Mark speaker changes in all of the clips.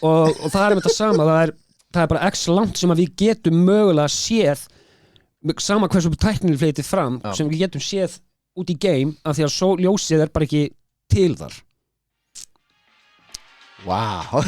Speaker 1: og það með þetta sama það er bara x langt sem að við getum mögulega séð sama hversu tæknin fleitið fram sem við getum séð út í game af því að ljósið bara ekki til þar
Speaker 2: Wow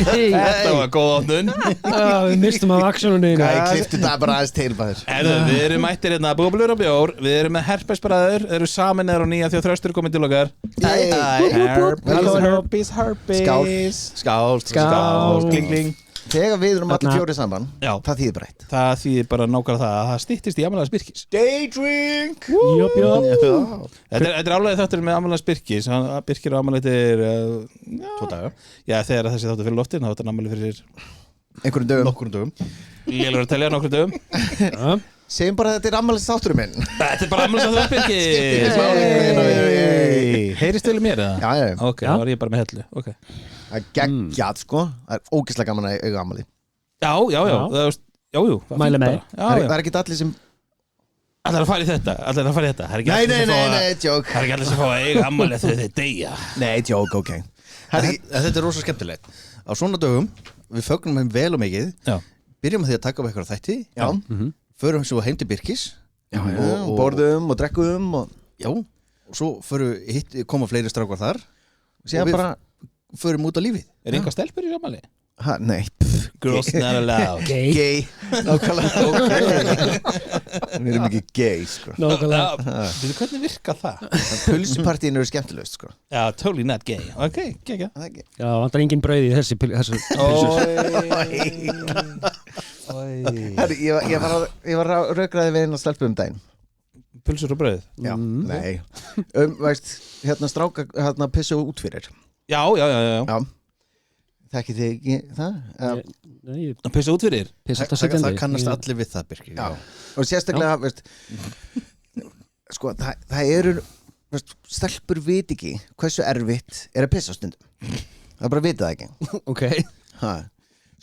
Speaker 3: Þetta var góð opnun
Speaker 1: Við mistum af aksjónunni
Speaker 2: Ég klippti það bara aðeins til
Speaker 3: Við erum mættir hérna búblur og bjór Við erum með herpesbræður Þeir eru samin eða á nýja því að Þröstur er komin til okkar Herpes Skál Kling kling
Speaker 2: Þegar við erum allir fjóri saman Það þýðir bara eitt
Speaker 3: Það þýðir bara nákvæmlega það að það styttist í afmælis Birkis
Speaker 2: Daydrink
Speaker 3: Þetta er álega þáttur með afmælis Birkis Birkir á afmælitir
Speaker 2: 2 daga
Speaker 3: Já þegar þessi þáttur fyrir loftin þá er þetta afmæli fyrir
Speaker 2: Nokkrum dögum
Speaker 3: Lélur að telja nokkrum dögum
Speaker 2: Segjum bara að þetta er afmælis þátturinn minn
Speaker 3: Þetta er bara afmælis þáttur Birkis Heyrist vel í mér eða?
Speaker 2: Já
Speaker 3: Ok, þá er ég bara með hellu
Speaker 2: Það er geggjað sko Það er ógeðslega gaman að eiga afmæli
Speaker 3: Já
Speaker 1: Mæli með
Speaker 2: Það er ekki allir sem
Speaker 3: Allir að fara í þetta Það er ekki allir sem fá að eiga afmæli þegar þeir deyja
Speaker 2: Nei, joke, ok
Speaker 4: Þetta er rosa skemmtilegt Á svona dögum, við fögnum þeim vel og mikið Byrjum að því að taka upp eitthvað þætti Förum svo heim til Birkis
Speaker 2: og borðum og drekkum og
Speaker 4: svo koma fleiri strákar þar
Speaker 2: og síðan bara
Speaker 4: förum út á lífið
Speaker 3: Er einhver stelpur í afmæli?
Speaker 2: Nei
Speaker 3: Girls not allowed
Speaker 2: Gay Nákvæmlega Við erum ekki gay sko
Speaker 3: Hvernig virka það?
Speaker 2: Pulspartíin eru skemmtilegust sko
Speaker 3: Já, totally not gay Ok, gegja
Speaker 1: Já, vantar engin brauð í þessu
Speaker 2: Ég var að raukraði við einn og stelpu daginn
Speaker 3: Pulsur og brauð?
Speaker 2: Já, nei Veist, hérna stráka pissu út fyrir
Speaker 3: Já
Speaker 2: Þekkið þið ekki það?
Speaker 3: Pissa út fyrir?
Speaker 4: Það kannast allir við það Birkir
Speaker 2: Og sérstaklega veist, sko, það eru veist, stelpur vit ekki hversu erfitt er að pissa á stundum Það bara vita það ekki
Speaker 1: Ok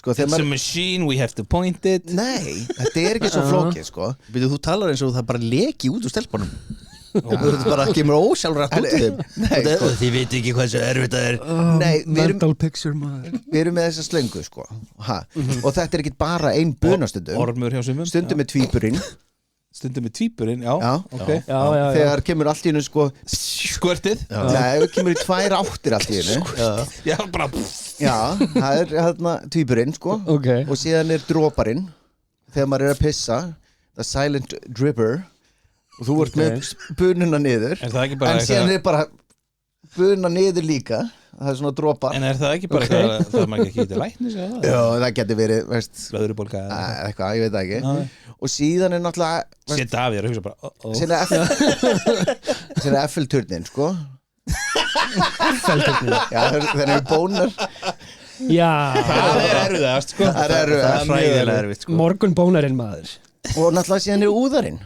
Speaker 2: Sko,
Speaker 3: It's a machine, we have to point it
Speaker 2: Nei, þetta er ekki svo flókið sko.
Speaker 4: Þú talar eins og það bara leki út úr stelpunum og þú bara kemur ósjálfrætt út í þeim Þið veit ekki hvað svo erfitt það er
Speaker 1: Mental picture maður
Speaker 2: Við erum með þessa slöngu sko. Og þetta er ekki bara ein bunastundum
Speaker 3: Ormur hjá sumum
Speaker 2: Stundum með tvíburinn
Speaker 3: já okay.
Speaker 2: Þegar kemur allt í einu sko
Speaker 3: Skvörtið
Speaker 2: Nei, kemur í 2 áttir allt í einu
Speaker 3: Já, bara
Speaker 2: Já, það er hérna tvíburinn sko Og síðan er droparinn Þegar maður er að pissa The silent dripper Og þú ert með bununa niður
Speaker 3: En
Speaker 2: síðan er bara buna niður líka Það er svona dropa
Speaker 3: En er það ekki bara eitthvað Það maður ekki til læknis eða?
Speaker 2: Já, það getur verið
Speaker 3: Blöðrubólga
Speaker 2: eitthvað, ég veit það ekki Og síðan er náttúrulega
Speaker 3: Sett af þér og hugsa bara
Speaker 2: Síðan er Eiffel-turnin sko
Speaker 1: Eiffel-turnin
Speaker 2: Já, þeir eru bónar
Speaker 1: Já
Speaker 3: Það er erfiðast sko
Speaker 2: Það er
Speaker 4: hræðilega erfitt sko
Speaker 1: Morgun bónarinn maður
Speaker 2: Og náttúrulega síðan er úðarinn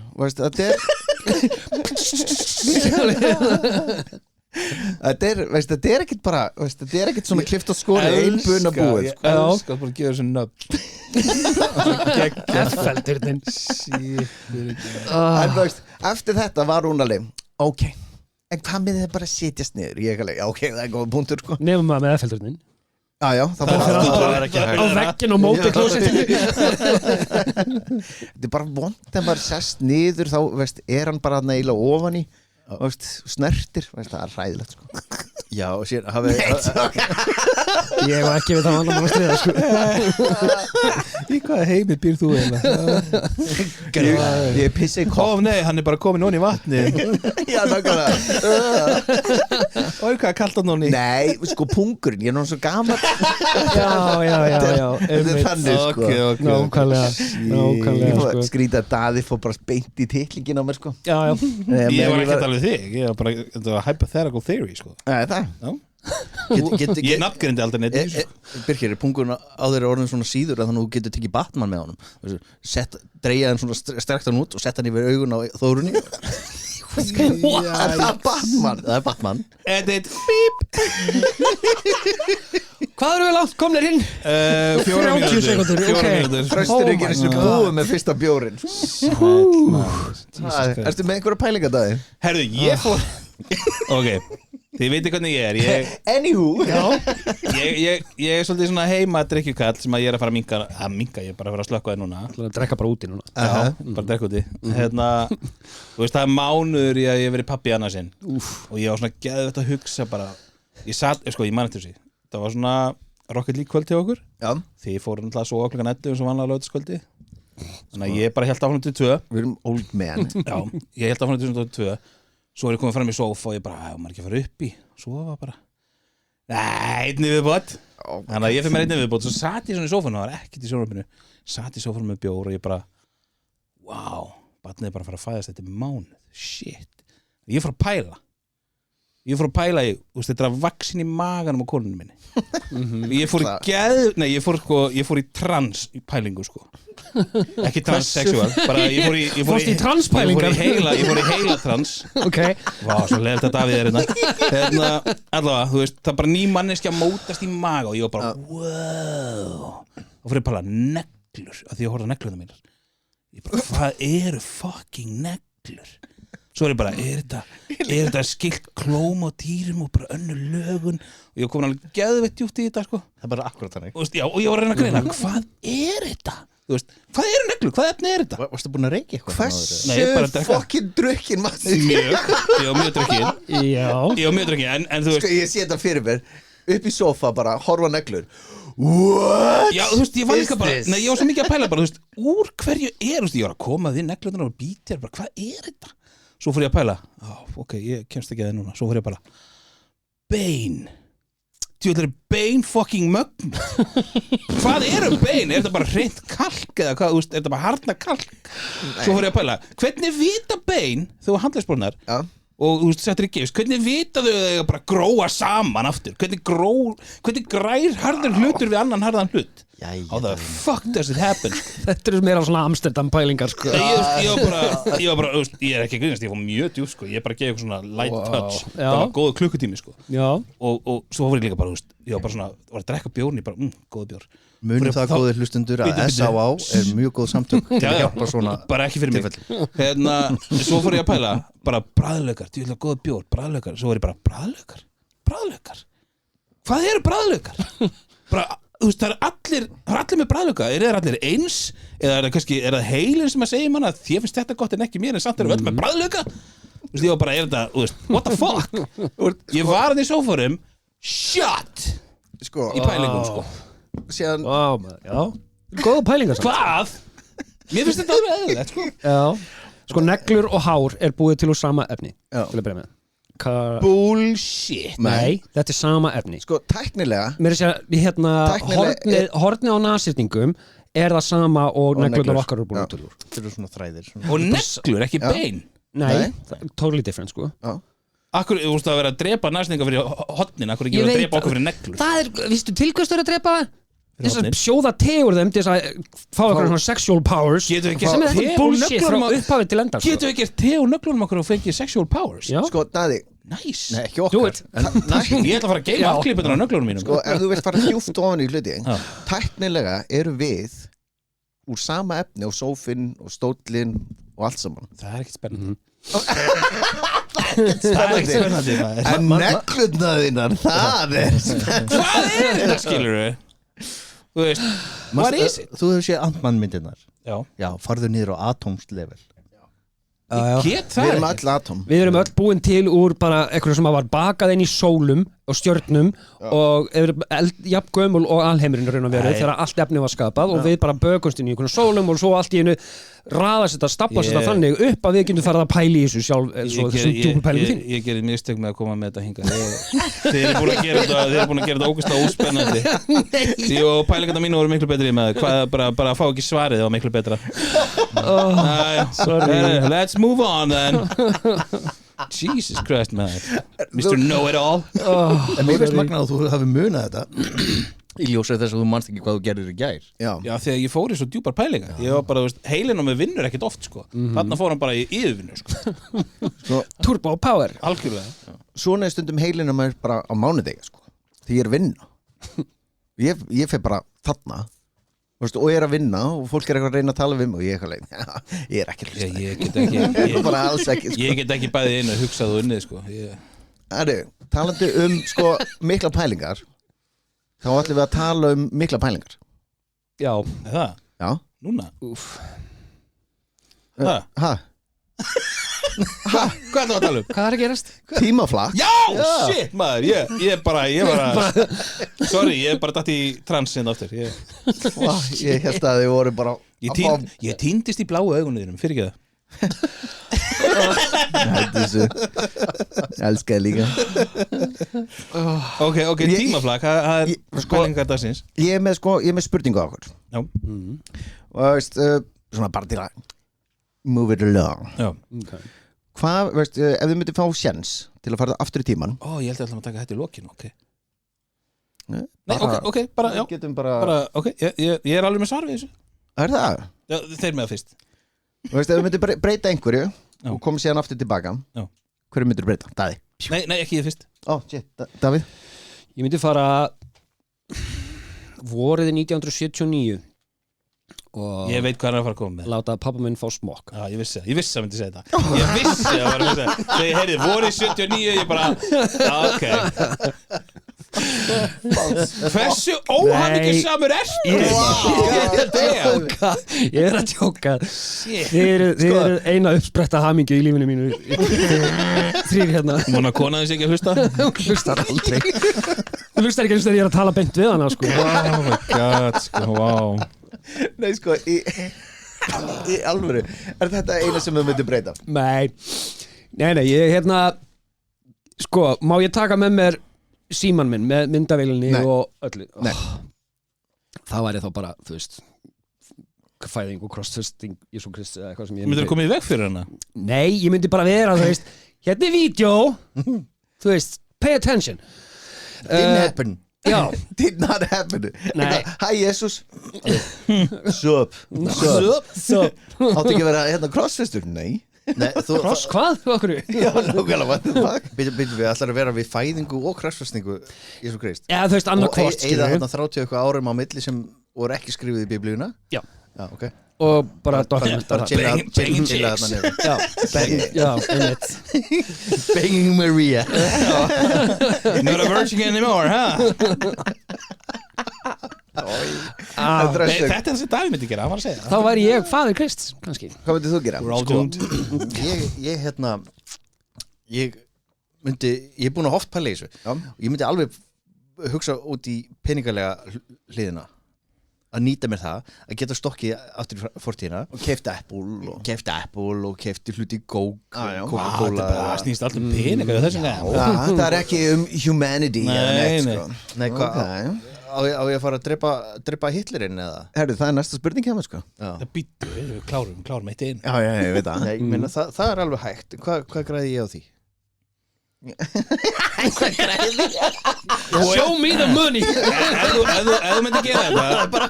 Speaker 2: Þetta er ekkert bara Þetta er ekkert svona klift og skori Ein buna búið
Speaker 3: Ég elskar bara að gefa þessu nöfn
Speaker 1: Eiffel-turnin
Speaker 2: Eftir þetta var hún alveg Ok, en hvað með þið bara sitjast niður Ég alveg, ok, það er góð punktur sko
Speaker 1: Nefnum maður með Eiffel-turnin
Speaker 2: Já, það var
Speaker 1: á veggin og móti klósettinu
Speaker 2: Þetta er bara vond þegar maður sest niður þá er hann bara eiginlega ofan í snertir, það er hræðilegt sko.
Speaker 4: Já, og síðan
Speaker 1: Ég var ekki við það annar mann að stríða sko.
Speaker 3: Í hvaða heimi býr þú eiginlega?
Speaker 2: Ég pissi í kopp.
Speaker 3: Nei, hann er bara komin onni í vatni.
Speaker 2: Já, nákvæmlega.
Speaker 3: Og hvað er kallt á nonni?
Speaker 2: Nei, sko pungurinn, ég er náttúrulega svo gaman.
Speaker 1: Já.
Speaker 2: Þetta er þannig sko.
Speaker 1: Nákvæmlega sko.
Speaker 2: Skrýta að Daði fór bara beint í titlingin á mér sko.
Speaker 3: Já. Ég var ekki að tala við þig. Ég var bara, þetta var hypothetical theory sko.
Speaker 2: Það?
Speaker 3: Já. Ég nafngrindi aldrei neitt
Speaker 4: Birkir, pungurinn á þeirra orðin svona síður að þannig að þú getur tekið Batman með honum dreigja hann svona strekt hann út og setta hann yfir augun á Þórunni
Speaker 2: Það er Batman
Speaker 4: Það er Batman
Speaker 3: Edit, bíp
Speaker 1: Hvað eru við langt komnir inn?
Speaker 3: 4
Speaker 1: sekúndur, ok.
Speaker 2: Þröstur ekki eins og búið með fyrsta bjórin Ertu með einhverja pælingadagi?
Speaker 3: Herðu, ég fór Ok, þið veitir hvernig ég er
Speaker 2: Anywho
Speaker 3: Ég er svolítið svona heima drikkjukall sem að ég er að fara að minka ég er bara að fara að slökka það núna
Speaker 1: Það er að drekka bara úti núna
Speaker 3: Já, bara að drekka úti Þú veist, það er mánuður ég hef verið pabbi annað sinn og ég var svona geðvett að hugsa bara ég man eftir þessi það var svona Rocket League kvöld til okkur því fórum alltaf svo klukkan 11 eins og vanlega laugardagskvöldi þannig að ég bara held áfram til 2
Speaker 2: Við erum old man
Speaker 3: Já, ég held áfram til 2 svo er ég komið fram í sófa og ég bara maður ekki að fara upp í sofa bara einni viðbót þannig að ég fyrir mér einni viðbót svo sat ég svona í sófanum það var ekkert í sjónvarpinu sat í sófanum með bjór og ég bara wow, barnið er bara að fara að fæðast þetta mánuð shit ég fór að pæla í þetta er að vaksin í maganum á konunum minni ég fór ég fór í trans í pælingu sko ekki transsexual bara ég fór í
Speaker 1: transpælingar
Speaker 3: ég fór í heila trans vá, svo leiðilegt að Davíð er hérna allavega, þú veist, það er bara ný manneskja að mótast í maga og ég var bara wow og fór ég bara neglur af því ég horfði á neglurna mínar ég bara, hvað eru fucking neglur svo er ég bara, er þetta skilt klóm á dýrum og bara önnur lögun og ég kom alveg geðveitt djúpt í þetta sko
Speaker 4: Það er bara akkurat þannig
Speaker 3: og ég var að reyna að greina, hvað er þetta? Þú veist, hvað eru neglur? Hvað efni er þetta?
Speaker 4: Varstu búin að reykja eitthvað?
Speaker 2: Hversu fucking drukkin maður
Speaker 3: Ég var mjög drukkin en þú veist
Speaker 2: Sko ég sé þetta fyrir mér upp í sofa bara, horfa neglur What?
Speaker 3: Já, þú veist, ég var líka bara Nei, ég var svo mikið að pæla bara, þú veist, úr hverju er Þú veist, ég var að koma því neglurnar og býtir bara, hvað er þetta? Svo fór ég að pæla ok, ég kemst ekki að það núna Svo fór ég bara bein Þetta er bein fucking mögn Hvað eru bein? Er þetta bara hreint kalk eða hvað, þú veist, er þetta bara harna kalk Svo fór ég að pæla Hvernig vita bein, þú handlegsbrunnar og þú veist, settir í gifs Hvernig vita þau að það bara gróa saman aftur Hvernig grær harður hlutur við annan harðan hlut How the fuck does it happen
Speaker 1: Þetta er meira svona Amsterdam pælingar sko.
Speaker 3: Ég var bara ég er ekki að grínast, ég var mjög djúpt sko. Ég bara geði eitthvað svona light touch Það var góð klukkutími sko. og svo var ég líka bara, ég var bara svona var að drekka bjórn, ég bara, góð bjór
Speaker 4: Munum það góðir hlustundur að S.A.A. er mjög góð samtök til að hjálpa svona
Speaker 3: bara ekki fyrir mig svo fór ég að pæla, bara bragðlaukar þú vil að góða bjór, bragðlaukar svo var ég bara, bragðlaukar hvað eru bragðlaukar? Bara þú veist, það er allir með bragðlauka er það allir eins eða er það kannski, er það heilin sem að segja manna að þér finnst þetta gott en ekki mér en samt erum við öll með bragðlauka þú veist, ég var bara, er þetta, þú veist, what the fuck ég var hann í sófórum shut
Speaker 2: sko,
Speaker 3: í pælingum sko
Speaker 2: síðan
Speaker 1: góða pælingar
Speaker 3: hvað? Mér finnst þetta alveg eðlilegt sko
Speaker 1: sko neglur og hár er búið til úr sama efni til að byrja með
Speaker 3: bullshit
Speaker 1: Nei, þetta er sama efni
Speaker 2: sko, tæknilega
Speaker 1: mér er að segja, hornið á nasýtningum er það sama og neglurnar okkar eru búin til úr
Speaker 4: Þetta eru svona þræðir
Speaker 3: og neglur, ekki bein
Speaker 1: Nei, totally different sko
Speaker 3: Akkur, þú veist að vera að drepa nasýninga fyrir hornin Akkur ekki vera að drepa okkur fyrir neglur
Speaker 1: Það er, vistu tilkvæmstur að drepa þess að sjóða tegur þeim til þess að fá okkur svona sexual powers
Speaker 3: Getur við
Speaker 1: sem er þetta bullshit frá upphafið til enda
Speaker 3: Getur við gert te og nöglunum okkur og fengið sexual powers
Speaker 2: sko, Daði
Speaker 3: Nice
Speaker 2: Nei, ekki okkar
Speaker 3: Ég ætla að fara að geima afklippunar á nöglunum mínum
Speaker 2: sko, ef þú vilt fara djúpt ofan í hluti tæknilega eru við úr sama efni og sófinn og stóllinn og allt saman
Speaker 3: Það er ekkert spennandi
Speaker 2: en neglurnar það er spennandi
Speaker 3: Hvað er þetta, skilur við? Þú veist, what is it?
Speaker 4: Þú hefur séð Ant-Man myndirnar
Speaker 3: Já,
Speaker 4: farðu niður á atómslevel
Speaker 3: Ég get það
Speaker 2: Við erum öll atóm
Speaker 1: Við erum öll búin til úr bara eitthvað sem var bakað inn í sólum og stjörnum og jafn gömul og alheimurinn raun og veru þegar allt efni var skapað og við bara bökumst inn í einhvern sólum og svo allt í einu raðast þetta, staplast þetta þannig upp að við getum farið að pæla í þessu sjálf þessum djúpu pælingum þín
Speaker 3: Ég gerði mistök með að koma með þetta hingað Þið eru búin að gera þetta ógeðslega óspennandi og pælingarna mínu voru miklu betri með bara að fá ekki svarið það var miklu betra Let's move on then Jesus Christ, maður Mr. Know-it-all
Speaker 4: En mér veist magnað að þú hafi munað þetta í ljósið þess að þú manst ekki hvað þú gerðir í gær
Speaker 3: Já, þegar ég fór í svo djúpar pælingar Ég var bara, heilin á mig vinnur ekkert oft sko. Þarna fór hann bara í yfirvinnu sko.
Speaker 1: Turbo power
Speaker 3: Algjörlega
Speaker 2: Svona stundum heilin á mér bara á mánudegi sko. Því ég vinna Ég fer bara þarna og ég að vinna og fólk eitthvað að reyna að tala við mig og ég er ekki að hlusta
Speaker 3: Ég get ekki bæði inn að hugsa þú unnið sko.
Speaker 2: Talandi sko, mikla pælingar þá ætlum við að tala mikla pælingar
Speaker 1: Já
Speaker 3: Það?
Speaker 2: Já
Speaker 3: Núna?
Speaker 1: Hæ?
Speaker 3: Hvað er það að tala um?
Speaker 1: Hvað er að gerast?
Speaker 2: Tímaflakk
Speaker 3: Já, shit maður Ég bara Sorry, ég bara datt í transin aftur Ég
Speaker 2: held að þið voru bara
Speaker 3: Ég týndist í bláu augunniðinum Fyrir ekki
Speaker 2: það Elskaði líka
Speaker 3: Ok, tímaflakk Það er spælingar dagsins
Speaker 2: Ég er með spurningu á okkur
Speaker 3: Já
Speaker 2: Og veist, svona bara til að move it along
Speaker 3: Já
Speaker 2: Hvað, veist, ef þið myndið fá sjens til að fara aftur í tíman
Speaker 3: ég held að ætla að taka þetta í lokinu
Speaker 2: Nei,
Speaker 3: ok, bara, já Ok, ég er alveg með svar við þessu
Speaker 2: Er það?
Speaker 3: Já, þeir með það fyrst
Speaker 2: Þú veist, ef þið myndið breyta einhverju og komið síðan aftur tilbaka hverju myndir breyta? Daði?
Speaker 3: Nei, ekki ég fyrst
Speaker 2: Davíð?
Speaker 1: Ég myndi fara vorið 1979 og
Speaker 3: ég veit hvað hann er að fara að koma með
Speaker 1: láta pappa minn fá smokk
Speaker 3: Já, ég vissi að myndi segja þetta Ég vissi að það var að segja Þegar ég heyrði, vorið 79 ég bara ok Hversu óhamingjusamur ertu?
Speaker 1: Ég er að tjóka Þið eru eina uppspretta hamingju í lífinu mínu Þrýr hérna
Speaker 3: Móna konan þess ekki að hlusta?
Speaker 1: Hún hlustar aldrei Hún hlustar ekki eins og þegar ég er að tala beint við hana sko.
Speaker 3: Oh my god, sko, wow
Speaker 2: Nei, sko, í alvöru er þetta eina sem þau myndir breyta?
Speaker 1: Nei, ég hérna sko, má ég taka með mér síman minn með myndavélinni og öllu það væri þá bara, þú veist fæðing og crossfisting Jesú Kristi eða eitthvað sem ég
Speaker 3: Myndir þú komið í veg fyrir hana?
Speaker 1: Nei, ég myndi bara vera, þú veist hérna er vídeo þú veist, pay attention
Speaker 2: Didn't happen
Speaker 1: Já
Speaker 2: Did not happen Hæ Jesus Sup Áttu ekki að vera hérna crossfistur? Nei
Speaker 1: Cross hvað?
Speaker 2: Já, nákvæmlega, what the fuck
Speaker 4: Býtum við allar að vera við fæðingu og krassfæstingu Jesú Krist
Speaker 1: Já, þú veist, annarkvort
Speaker 4: eða þarna 30 eitthvað árum á milli sem voru ekki skrifið í biblíuna
Speaker 1: Já,
Speaker 4: ok
Speaker 1: og bara
Speaker 4: chilla þarna niður
Speaker 1: Já, einmitt
Speaker 4: Banging Maria
Speaker 3: Not a virgin anymore, huh? Þetta er það sem Davíð myndi gera, hann var að segja
Speaker 1: Þá væri ég faðir Krists, kannski
Speaker 2: Hvað myndir þú gera?
Speaker 3: We're all doomed
Speaker 4: Ég er búin að oft pæla í þessu ég myndi alveg hugsa út í peningalega hliðina að nýta mér það að geta stokkið aftur í fortíðina
Speaker 2: Og keypt Apple
Speaker 4: og keypti hluti Coke
Speaker 3: Coca-Cola Það snýst alltaf peninga
Speaker 2: Það er ekki humanity
Speaker 3: Nei,
Speaker 4: hvað á ég að fara að drepa Hitlerinn eða?
Speaker 2: Herru, það er næsta spurning hjá mér sko
Speaker 3: Það býttu, klárum eitt inn
Speaker 2: Já, ég veit það
Speaker 4: Nei, menna, það er alveg hægt Hvað græði ég á því?
Speaker 1: Show me the money
Speaker 3: Ef þú myndir gera þetta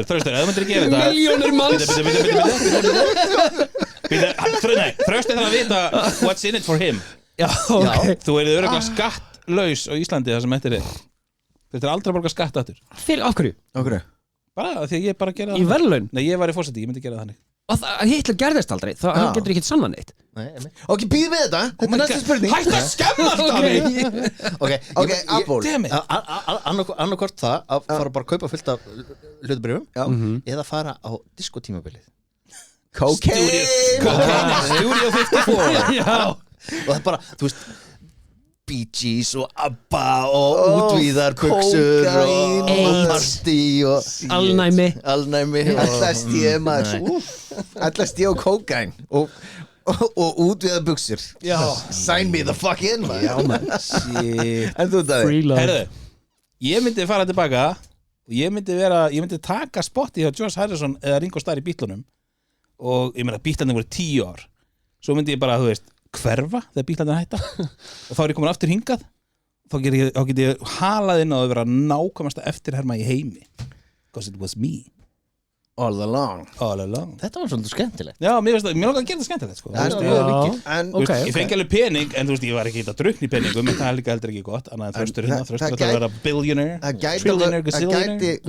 Speaker 3: Þröstur, ef þú myndir gera þetta
Speaker 1: Milljónir manns
Speaker 3: Þröstur þarf að vita what's in it for him
Speaker 1: Já, ok
Speaker 3: Þú erið örugglega skattlaus á Íslandi það sem þetta er Þetta er aldrei að borga skatt aftur
Speaker 1: Fyrir af hverju?
Speaker 3: Bara því ég bara gera það
Speaker 1: Í verðlaun?
Speaker 3: Nei, ég var í fórseti, ég myndi gera það þannig
Speaker 1: Og Hitler gerðist aldrei, hann getur ekki sanna neitt
Speaker 2: Ok, býð við þetta Þetta er næsta spurning
Speaker 3: Hætt að skemmast af mig
Speaker 2: Ok, Apple
Speaker 4: Annarkvort það að fara bara að kaupa fullt af hlutabrifum eða fara á diskotímabilið
Speaker 2: Cocaine
Speaker 3: Studio 54
Speaker 4: og það er bara, þú veist Bee Gees og ABBA og útvíðar buxur og party og
Speaker 1: Alnæmi
Speaker 2: LSD maður LSD og kókain og útvíðar buxur Sign me the fuck in maður En þú Daði
Speaker 3: Herðu, ég myndi fara tilbaka og ég myndi taka spotti hjá George Harrison eða Ringo Starr í Beatlunum og ég meina Beatlanum voru 10 ár svo myndi ég bara, þú veist hverfa þegar bílarnir hætta og þá er ég komin aftur hingað þá get ég halað inn á að vera nákvæmasta eftirherma í heimi because it was me
Speaker 2: all along
Speaker 4: Þetta var svolítið skemmtilegt
Speaker 3: Já, mér langar að gera það skemmtilegt sko. Ég fengi alveg pening en þú veist, ég var ekki að drukna í peningum en það er líka heldur ekki gott annað en Þröstur ætlar að vera billionaire trillionaire, gazillionaire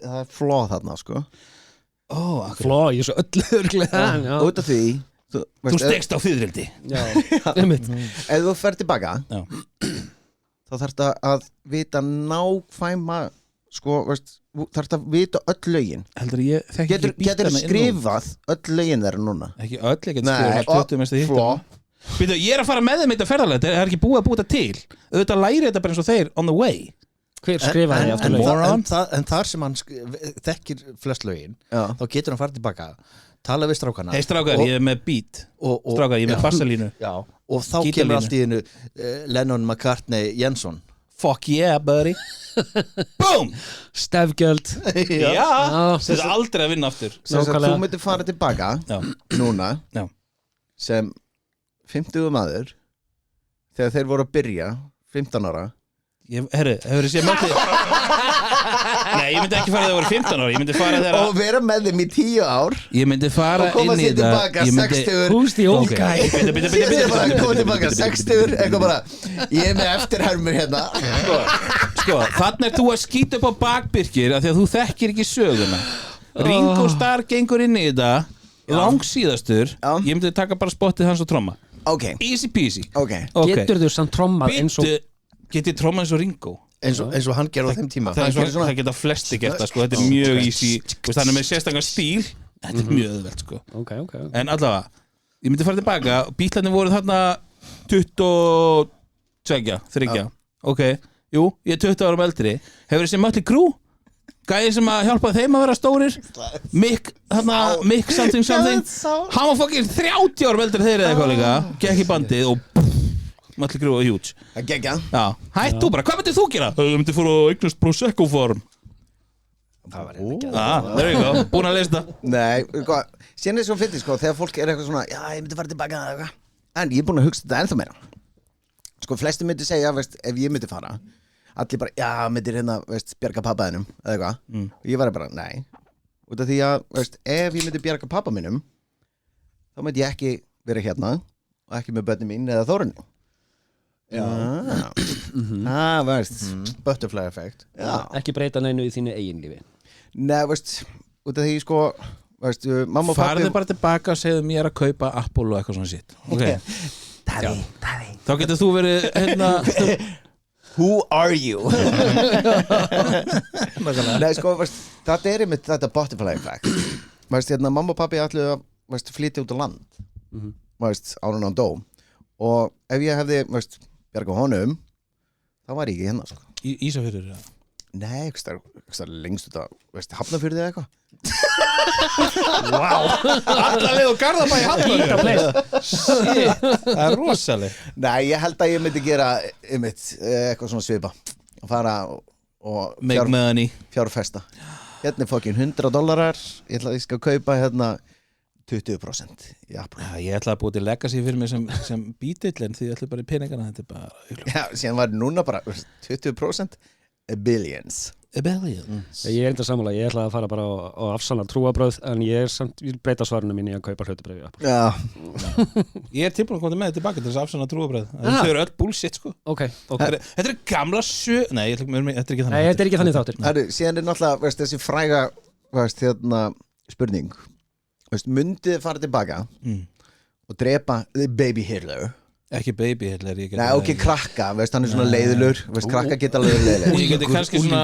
Speaker 2: það er fló þarna sko
Speaker 1: fló, ég er svo öllu
Speaker 2: út af því
Speaker 3: Þú stegst á fyririldi
Speaker 2: ef þú fer tilbaka þá þarftu að vita nákvæma sko, þarftu að vita öll lögin getur skrifað öll lögin þeirra núna
Speaker 3: ekki öll, ég get skrifað 20 mest að hitta ég er að fara með þeim þetta ferðarlega það er ekki búið að búið þetta til auðvitað læri þetta bara eins og þeir on the way
Speaker 1: hver skrifaði aftur lögin
Speaker 4: en þar sem hann þekkir flest lögin þá getur hann farið tilbaka tala við strákana
Speaker 3: hei strákar, ég er með beat strákar, ég er með bassalínu
Speaker 4: og þá kemur allt í hennu Lennon, McCartney, Jensson
Speaker 3: fuck yeah buddy boom
Speaker 1: stefgjöld
Speaker 3: þetta er aldrei að vinna aftur
Speaker 2: þú myndir fara tilbaka núna sem 50 maður þegar þeir voru að byrja 15 ára
Speaker 3: hefur þið séð mætti nei, ég myndi ekki fara þegar það voru 15 ára ég myndi fara þegar
Speaker 2: og vera með þeim í 10 ár
Speaker 3: ég myndi fara inn í það
Speaker 2: og koma sér tilbaka 60
Speaker 1: who's the old guy
Speaker 2: koma tilbaka 60 eitthvað bara ég er með eftirhermur hérna
Speaker 3: sko, þannig er þú að skýta upp á bakbyrkir af því að þú þekkir ekki söguna Ringo Starr gengur inn í þetta langsíðastur ég myndi taka bara spottið hans og tromma easy peasy
Speaker 1: getur þú samt trommað eins og
Speaker 3: Get ég tróma eins og Ringo
Speaker 4: eins og hann gerði á þeim tíma
Speaker 3: það geta flesti gert það sko. Þetta er mjög easy hann er með sérstaklega stíl þetta er mjög öðvelt sko.
Speaker 1: okay.
Speaker 3: En allavega, ég myndi fara tilbaka bílarnir voru þarna 22, 3 ok, jú, ég er 20 árum eldri hefur þessi Mötley Crüe gæði sem að hjálpa þeim að vera stórir Mick something hann var fucking 30 árum eldri þeir eða eitthvað líka gekk í bandið og Mötley Crüe og huge hættu bara, hvað myndir þú gera? Ég myndi fór að eignast Prosecco form
Speaker 4: það var ekki
Speaker 3: there you go, búin að lesa það
Speaker 2: nei, síðan er svo fyndið sko þegar fólk er eitthvað svona, já ég myndi fara tilbaka en ég er búin að hugsa þetta ennþá meira sko flesti myndi segja, veist, ef ég myndi fara allir bara, já myndir hérna veist, bjarga pappaðinum eða eitthvað og ég var bara, nei út af því að, veist, ef ég myndi bjarga pappa mínum þá myndi ég ekki vera hérna og ekki með börnin mín eða Þórunni veist
Speaker 4: butterfly effect
Speaker 1: ekki breyta neinu í þínu eigin lífi
Speaker 2: nei, veist, út af því sko veist, mamma og pappi
Speaker 3: farðu bara tilbaka og segðu mér að kaupa Apple og eitthvað svona shit
Speaker 2: Daddy
Speaker 3: þá getur þú verið hérna
Speaker 2: who are you nei, sko, veist, þetta er einmitt þetta butterfly effect veist, hérna, mamma og pappi ætluðu að flytja út á land veist, árun á dó og ef ég hefði, veist, bjarga honum þá var ég ekki hérna sko.
Speaker 3: Ísafjörður
Speaker 2: nei, eitthvað lengst út að Hafnarfjörði eða eitthvað
Speaker 3: allaveg og Garðabæ í Hafnarfjörði shit, það er rosaleg
Speaker 2: nei, ég held að ég myndi gera eitthvað svona svipa og fara og fjárfesta hérna er fokkin $100 ég ætla að ég skal kaupa hérna 20% í Apple
Speaker 3: ég ætla að búið til legacy fyrir mig sem bítill en því ég ætla bara í peningana þetta er bara
Speaker 2: já, síðan var núna bara 20% billions
Speaker 1: ég er enda sammála, ég ætla að fara bara á afsanna trúabröð en ég vil breyta svarinu mín í að kaupa hlutabréf í Apple
Speaker 3: ég er tilbúin að koma með tilbaka til þess að afsanna trúabröð þau eru öll bullshit sko þetta er gamla nei, þetta er
Speaker 1: ekki þannig þáttir
Speaker 2: síðan er náttúrulega veist, þessi fræga veist, hérna, spurning myndið fara tilbaka og drepa Baby Hitler
Speaker 3: ekki Baby Hitler
Speaker 2: nei, ok, krakka, veist, hann er svona leiðilur veist, krakka geta alveg leiðileg
Speaker 3: ég geti kannski svona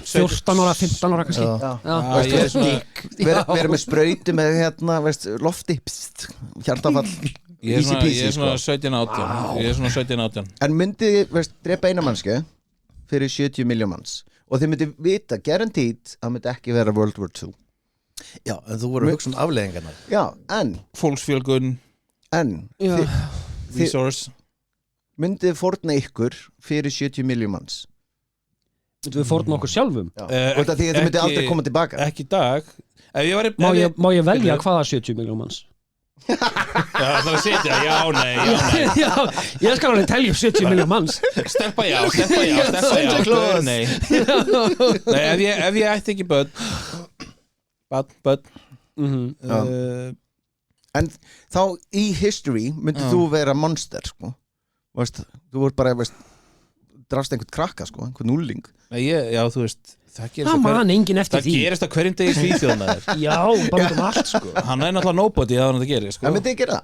Speaker 1: 14 ára, 15 ára kannski
Speaker 2: vera með sprauti með hérna, veist, lofti hjartafall
Speaker 3: ég er svona 17-18
Speaker 2: en myndið, veist, drepa eina mannsku fyrir 70 miljón manns og þið myndið vita, guaranteed að myndi ekki vera World War II
Speaker 4: já, en þú voru að hugsa afleiðingarna
Speaker 2: já, en
Speaker 3: fólksfjölgun resource
Speaker 2: myndið fórna ykkur fyrir 70 miljón manns
Speaker 1: myndið við fórna okkur sjálfum
Speaker 2: og þetta því að þið myndið aldrei koma tilbaka
Speaker 3: ekki í dag
Speaker 1: má ég velja hvaða 70 miljón manns
Speaker 3: Já, það er að setja, já, nei
Speaker 1: Já, ég skal alveg telja upp 70 miljón manns
Speaker 3: Steppa já, gaur, nei Nei, ef ég ætti ekki börn
Speaker 2: En þá í history myndið þú vera monster sko. Veist, þú voru bara drafst einhvern krakka sko, einhvern núlling
Speaker 3: Nei, já, þú veist
Speaker 1: Það man enginn eftir því
Speaker 3: Það gerist á hverjum degi Svíþjóðna
Speaker 1: Já, bara allt sko
Speaker 3: Hann náttúrulega nobody að hann það gerir sko.
Speaker 2: Það myndið ekki gera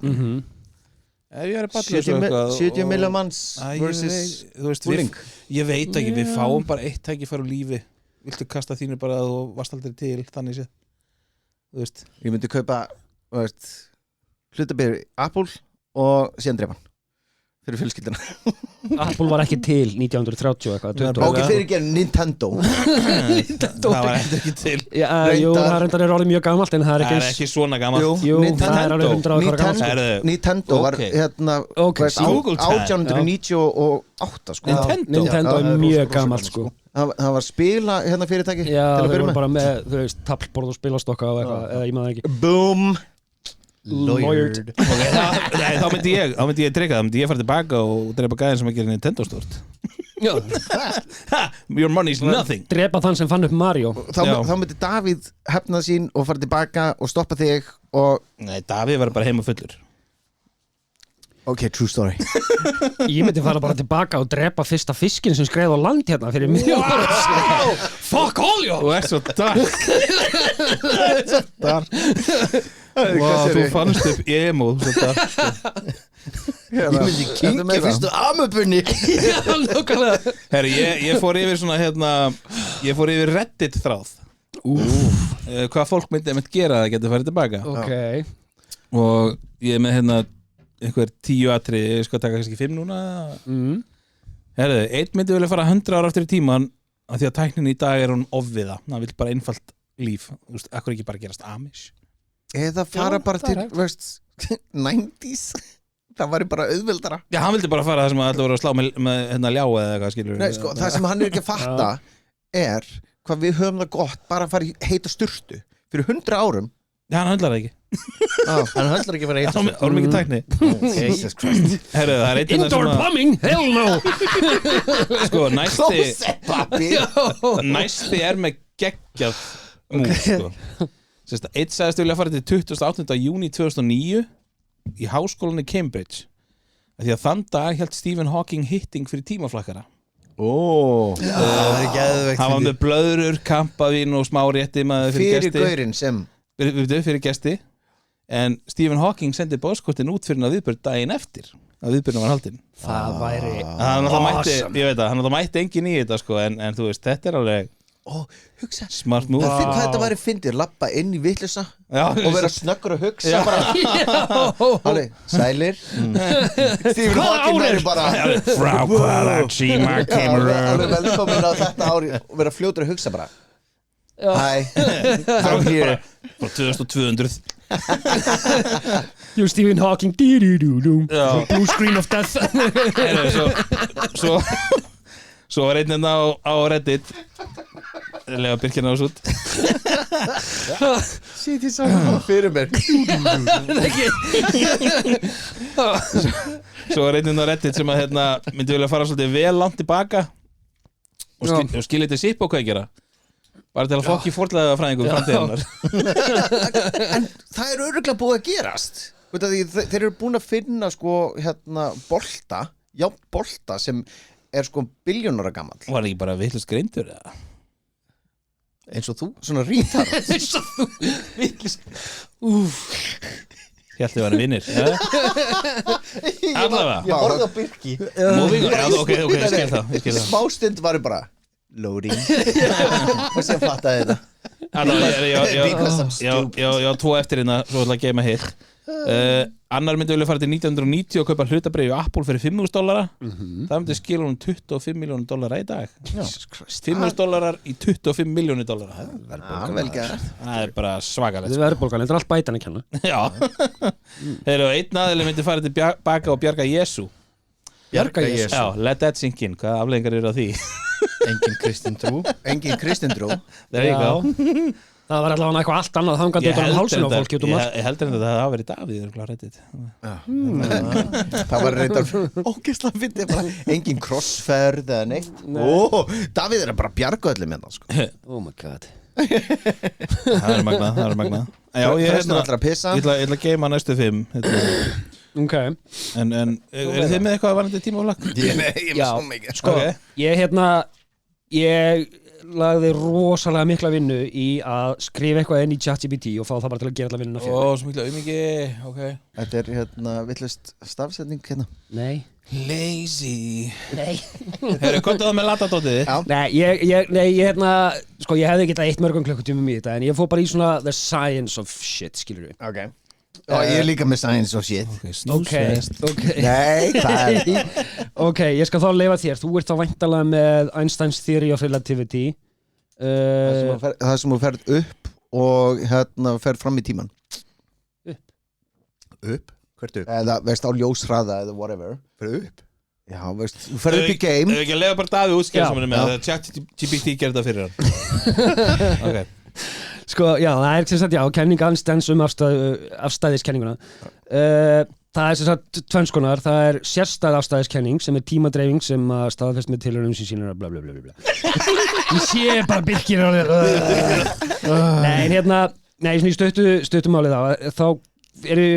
Speaker 3: Ef ég er bara
Speaker 2: 70 miljón manns versus
Speaker 3: núlling Ég veit ekki, við fáum bara eitt tækifæri á lífi Viltu kasta þínu bara að þú varst aldrei til þannig séð Þú veist
Speaker 2: Ég myndi kaupa hlutabréf Apple og síðan drepa hann fyrir fjölskyldina
Speaker 1: Apple var ekki til 1930 eitthvað
Speaker 2: Ok, fyrir ekki Nintendo
Speaker 3: Það var ekki til
Speaker 1: Jú, það reyndar orðið mjög gamalt en það
Speaker 3: Það er ekki svona gamalt
Speaker 1: Jú, það er alveg 100 ára gamalt
Speaker 2: Nintendo var 1898 sko.
Speaker 1: Nintendo er mjög gamalt sko
Speaker 2: Það var spila fyrirtæki
Speaker 1: Já, það var bara með, þú veist, tablborð og spilastokka og eitthvað, eða ég maður ekki
Speaker 2: Boom
Speaker 1: Lawyered
Speaker 3: Nei, þá myndi ég trykka, þá myndi ég fara tilbaka og drepa gæðin sem að gera Nintendo stort Your money's nothing
Speaker 1: Drepa þann sem fann upp Mario
Speaker 2: Þá myndi Davíð hefna sín og fara tilbaka og stoppa þig og
Speaker 3: Nei, Davíð var bara heima fullur
Speaker 2: Ok, true story
Speaker 1: Ég myndi fara bara tilbaka og drepa fyrsta fiskin sem skreið á land hérna fyrir miljónar Fuck all you
Speaker 3: Þú ert svo dark Þú fannst upp emo Svo dark
Speaker 2: Ég myndi kynkja fyrstu amöpunni
Speaker 3: Herri, ég fór yfir svona ég fór yfir Reddit þráð Hvað fólk myndi gera það getur farið tilbaka
Speaker 1: Ok
Speaker 3: Og ég er með einhver 10 atriði, ég skal taka kannski 5 núna Herri, einn myndi vilja fara 100 ára aftur í tíman af því að tæknin í dag hún ofviða hann vil bara einfalt líf þú veist, akkur ekki bara gerast Amish
Speaker 2: Eða fara bara til 90s Það væri bara auðveldara
Speaker 3: Já, hann vildi bara fara það sem að allir voru að slá með ljá eða eitthvað skilur
Speaker 2: Nei, sko, það sem hann ekki að fatta er hvað við höfum það gott bara að fara í heita sturtu fyrir 100 árum
Speaker 3: Já, hann höndlar það ekki
Speaker 4: Hann höndlar ekki að vera heita
Speaker 3: Það var mikið tækni
Speaker 2: Jesus Christ
Speaker 3: Herru, það er einn
Speaker 1: Indoor plumbing, hell no
Speaker 3: Sko,
Speaker 2: Klósettpappír
Speaker 3: næsti er með geggjað múl sko. Eitt sagðist vilja fara til 28. júní 2009 í háskólanum í Cambridge því að þann dag hélt Stephen Hawking hitting fyrir tímaflakkara
Speaker 4: Það er geðveikt
Speaker 3: hann var með blöðrur, kampavín og smá rétti
Speaker 2: Fyrir gaurinn sem
Speaker 3: fyrir gesti en Stephen Hawking sendi bóðskortin út fyrir að viðbörn daginn eftir að viðbörnum var haldinn
Speaker 1: Það væri
Speaker 3: awesome Ég veit að hann mætti engin í þetta sko, en þú veist, þetta er alveg
Speaker 2: hugsa
Speaker 3: smart move
Speaker 2: Hvað þetta væri fyndið, lappa inn í vitlausa og vera snöggur að hugsa bara Alveg, sælir Stephen Hawking væri bara
Speaker 3: Frá hvaða tíma kemur
Speaker 2: alveg velkomin á þetta ári og vera fljótur að hugsa bara Hi, I'm here
Speaker 3: frá 2200
Speaker 1: You Stephen Hawking Blue screen of death
Speaker 3: Svo var einn á Reddit lega Birkina ás út
Speaker 2: Shit, ég sá það fyrir mér
Speaker 3: Svo var einn á Reddit sem að myndi vilja fara svolítið vel langt tilbaka og skilja þetta sipp og hvað ég gera bara til að fokki fórlega fræðingum framtíðarinnar
Speaker 2: En það er örugglega búið að gerast Þeir eru búin að finna sko bolta sem er sko billjónara gamall
Speaker 3: Var það ekki bara vitlaust greindur eða?
Speaker 2: Eins og þú, svona rítar
Speaker 1: Eins og þú
Speaker 3: Hjalti var hann vinnir Allavega
Speaker 2: Ég horfði á Birki
Speaker 3: Moving on, ok, ég skil það
Speaker 2: Smástund var bara loading og sem fattaði þetta
Speaker 3: Já, 2 eftir hérna svo ætla að geima hitt annar myndi vilja fara til 1990 og kaupa hlutabréf í Apple fyrir $5,000 það myndi skila hún $25 milljónir í dag $5,000 í $25 milljónir það er bara svakalegt
Speaker 1: Þetta er verðbólgan, þetta er allt bætan að kenna
Speaker 3: Já Þeir einn aðeili myndi fara til baka og bjarga Jesú
Speaker 2: Bjarga Jesú
Speaker 3: Já, let that sink in, hvaða afleiðingar eru á því
Speaker 4: Engin kristin trú
Speaker 2: Engin kristin trú
Speaker 3: There you go
Speaker 1: Það var allavega eitthvað allt annað þangað út á hálsinn á fólki út
Speaker 3: Ég heldur en það hafa verið Davíð reddit.
Speaker 2: Það var reyndar ógeðslega fyndið bara engin crossferð eða neitt Davíð bara bjarga öllum með það sko.
Speaker 1: Oh my god
Speaker 3: Það er magnað Já, ég
Speaker 2: ætla að pissa
Speaker 3: Ég ætla að geima næstu 5
Speaker 1: Ok
Speaker 3: En eru þið með eitthvað varandi tímaflakk?
Speaker 2: Ég með svo mikið
Speaker 1: Sko, ég lagði rosalega mikla vinnu í að skrifa eitthvað inn í ChatGPT og fá það bara til að gera alla vinnuna fyrir
Speaker 3: Svo mikla auðmiki, ok
Speaker 2: Þetta er villust stafsetning hérna
Speaker 1: Nei
Speaker 3: Lazy
Speaker 1: Nei
Speaker 3: Hefur komið það með latadótið?
Speaker 1: Nei, ég sko, ég hefði getað 1 mörgum klukkutímum í þetta en ég fór bara í svona the science of shit, skilur við
Speaker 2: Ok ég er líka með science of shit
Speaker 1: Ok
Speaker 2: Nei, það er
Speaker 1: Ok, ég skal þá leyfa þér Þú ert þá væntalega með Einsteins Theory of Relativity
Speaker 2: Það sem þú ferð upp og ferð fram í tíman
Speaker 4: Upp? Hvert upp?
Speaker 2: Eða veist á ljóshraða eða whatever Ferð upp? Já, veist, þú ferð upp í game
Speaker 3: Ef ekki að lega bara Davíð útskjæða sem hann er með að ChatGPT gerði það fyrir hann Ok
Speaker 1: Sko, já, það er sem sagt, kenning Einsteins afstæðiskenninguna Það er sem sagt tvennskonar, það er sérstæð afstæðiskenning sem er tímadreifing sem að staðfest með tilraunum sem sýnir að bla bla bla bla Ég sé bara Birkir Nei, svona í stuttumáli þá eru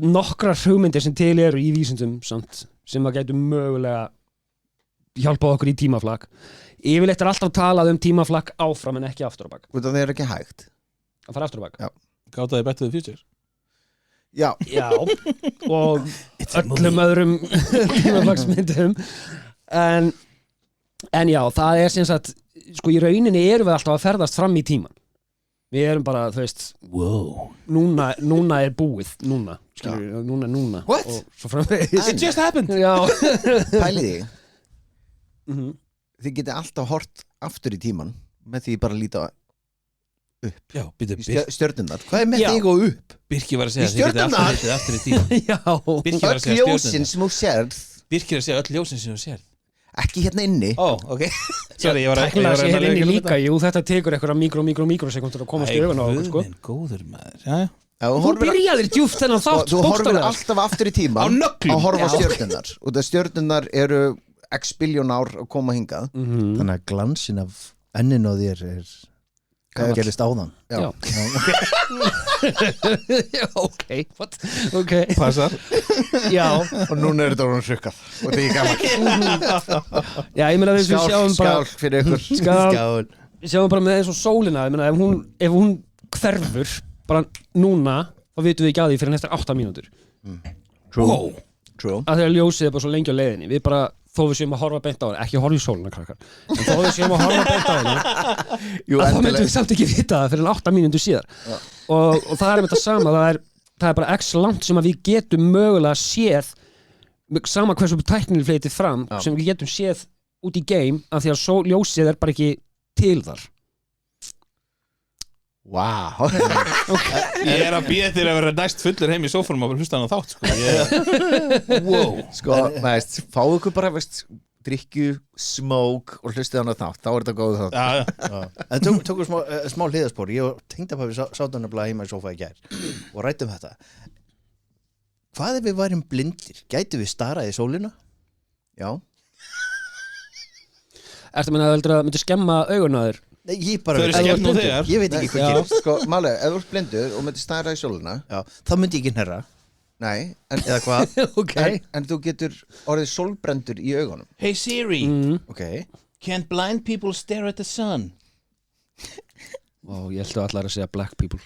Speaker 1: nokkrar hugmyndir sem til eru í vísindum samt, sem að gætu mögulega hjálpað okkur í tímaflakk Yfirleitt er alltaf talað tímaflakk áfram en ekki aftur á bak
Speaker 2: Það er ekki hægt
Speaker 1: að fara aftur á bak
Speaker 3: Gátaði Back to the Future
Speaker 2: Já
Speaker 1: og öllum öðrum tímaflakksmyndum en já, það er sem sagt sko í rauninni erum við alltaf að ferðast fram í tíman við erum bara, þú veist núna er búið núna
Speaker 3: What?
Speaker 1: og svo framvegis
Speaker 3: It just happened
Speaker 2: Pælið þið getið alltaf hort aftur í tíman með því bara að líta upp
Speaker 3: Já,
Speaker 2: stjörnunnar, hvað er með þig og upp?
Speaker 3: Birkir var að segja að þið getið alltaf litið aftur í tíman Birkir var að segja
Speaker 2: ljósin sem þú sérð
Speaker 3: Birkir að segja öll ljósin sem þú sérð
Speaker 2: ekki hérna inni
Speaker 3: ok Sorry, ég var að
Speaker 1: tæknilega sé hérna inni líka jú, þetta tekur eitthvað mikrosekundur að komast í augun á okkur, sko
Speaker 3: góður maður
Speaker 1: Þú byrjaðir djúft þennan þátt
Speaker 2: þú horfir alltaf aftur í tíman að horfa stjörnunnar og það stjörnunnar eru x biljón ár að koma hingað
Speaker 4: Þannig að glansin af ennin á þér er hvað gerist áðan
Speaker 2: Já,
Speaker 1: ok
Speaker 3: Passar
Speaker 1: Já,
Speaker 2: og núna er þetta orðin hrukkað og þetta er gaman
Speaker 1: já, ég meina við sjáum bara
Speaker 2: skál fyrir ykkur
Speaker 1: Við sjáum bara með eins og sólina ég meina, ef hún hverfur bara núna, þá vitum við ekki að því fyrir eftir 8 mínútur
Speaker 2: True
Speaker 1: að þegar ljósið er bara svo lengi á leiðinni við bara, þó við séum að horfa beint á henni ekki horfa í sólina, krakkar en þó við séum að horfa beint á henni að þá myndum við samt ekki vita það fyrir 8 mínútur síðar og það er með þetta sama það er bara x langt sem að við getum mögulega séð sama hversu tæknin fleitið fram sem við getum séð út í game af því að ljósið er bara ekki til þar
Speaker 2: Wow
Speaker 3: Ég er að býða þér að vera næst fullur heim í sófanum og bara hlusta hann á þátt
Speaker 2: Sko, veist, fá ykkur bara drikju, smók og hlustið hann á þátt, þá er þetta góð þátt
Speaker 4: En tókum smá hliðarspor ég og tengdapabbi sátum nefnilega heima í sófa í gær og ræddum þetta Hvað ef við værum blindir? Gætu við starað í sólina? Já
Speaker 1: Ertu að meina að það myndi skemma augun á þér?
Speaker 4: Nei, ég bara
Speaker 3: Þau eru skemmt nú þegar
Speaker 4: Ég veit ekki hvað gerist
Speaker 2: Sko, málega, ef þú ert blindur og myndir stæra í sólina
Speaker 4: þá myndi ég ekki hnerra
Speaker 2: Nei,
Speaker 4: Eða hvað?
Speaker 2: en þú getur orðið sólbrendur í augunum
Speaker 3: Hey Siri
Speaker 4: Okay.
Speaker 3: Can blind people stare at the sun?
Speaker 1: Ég held að allar að segja black people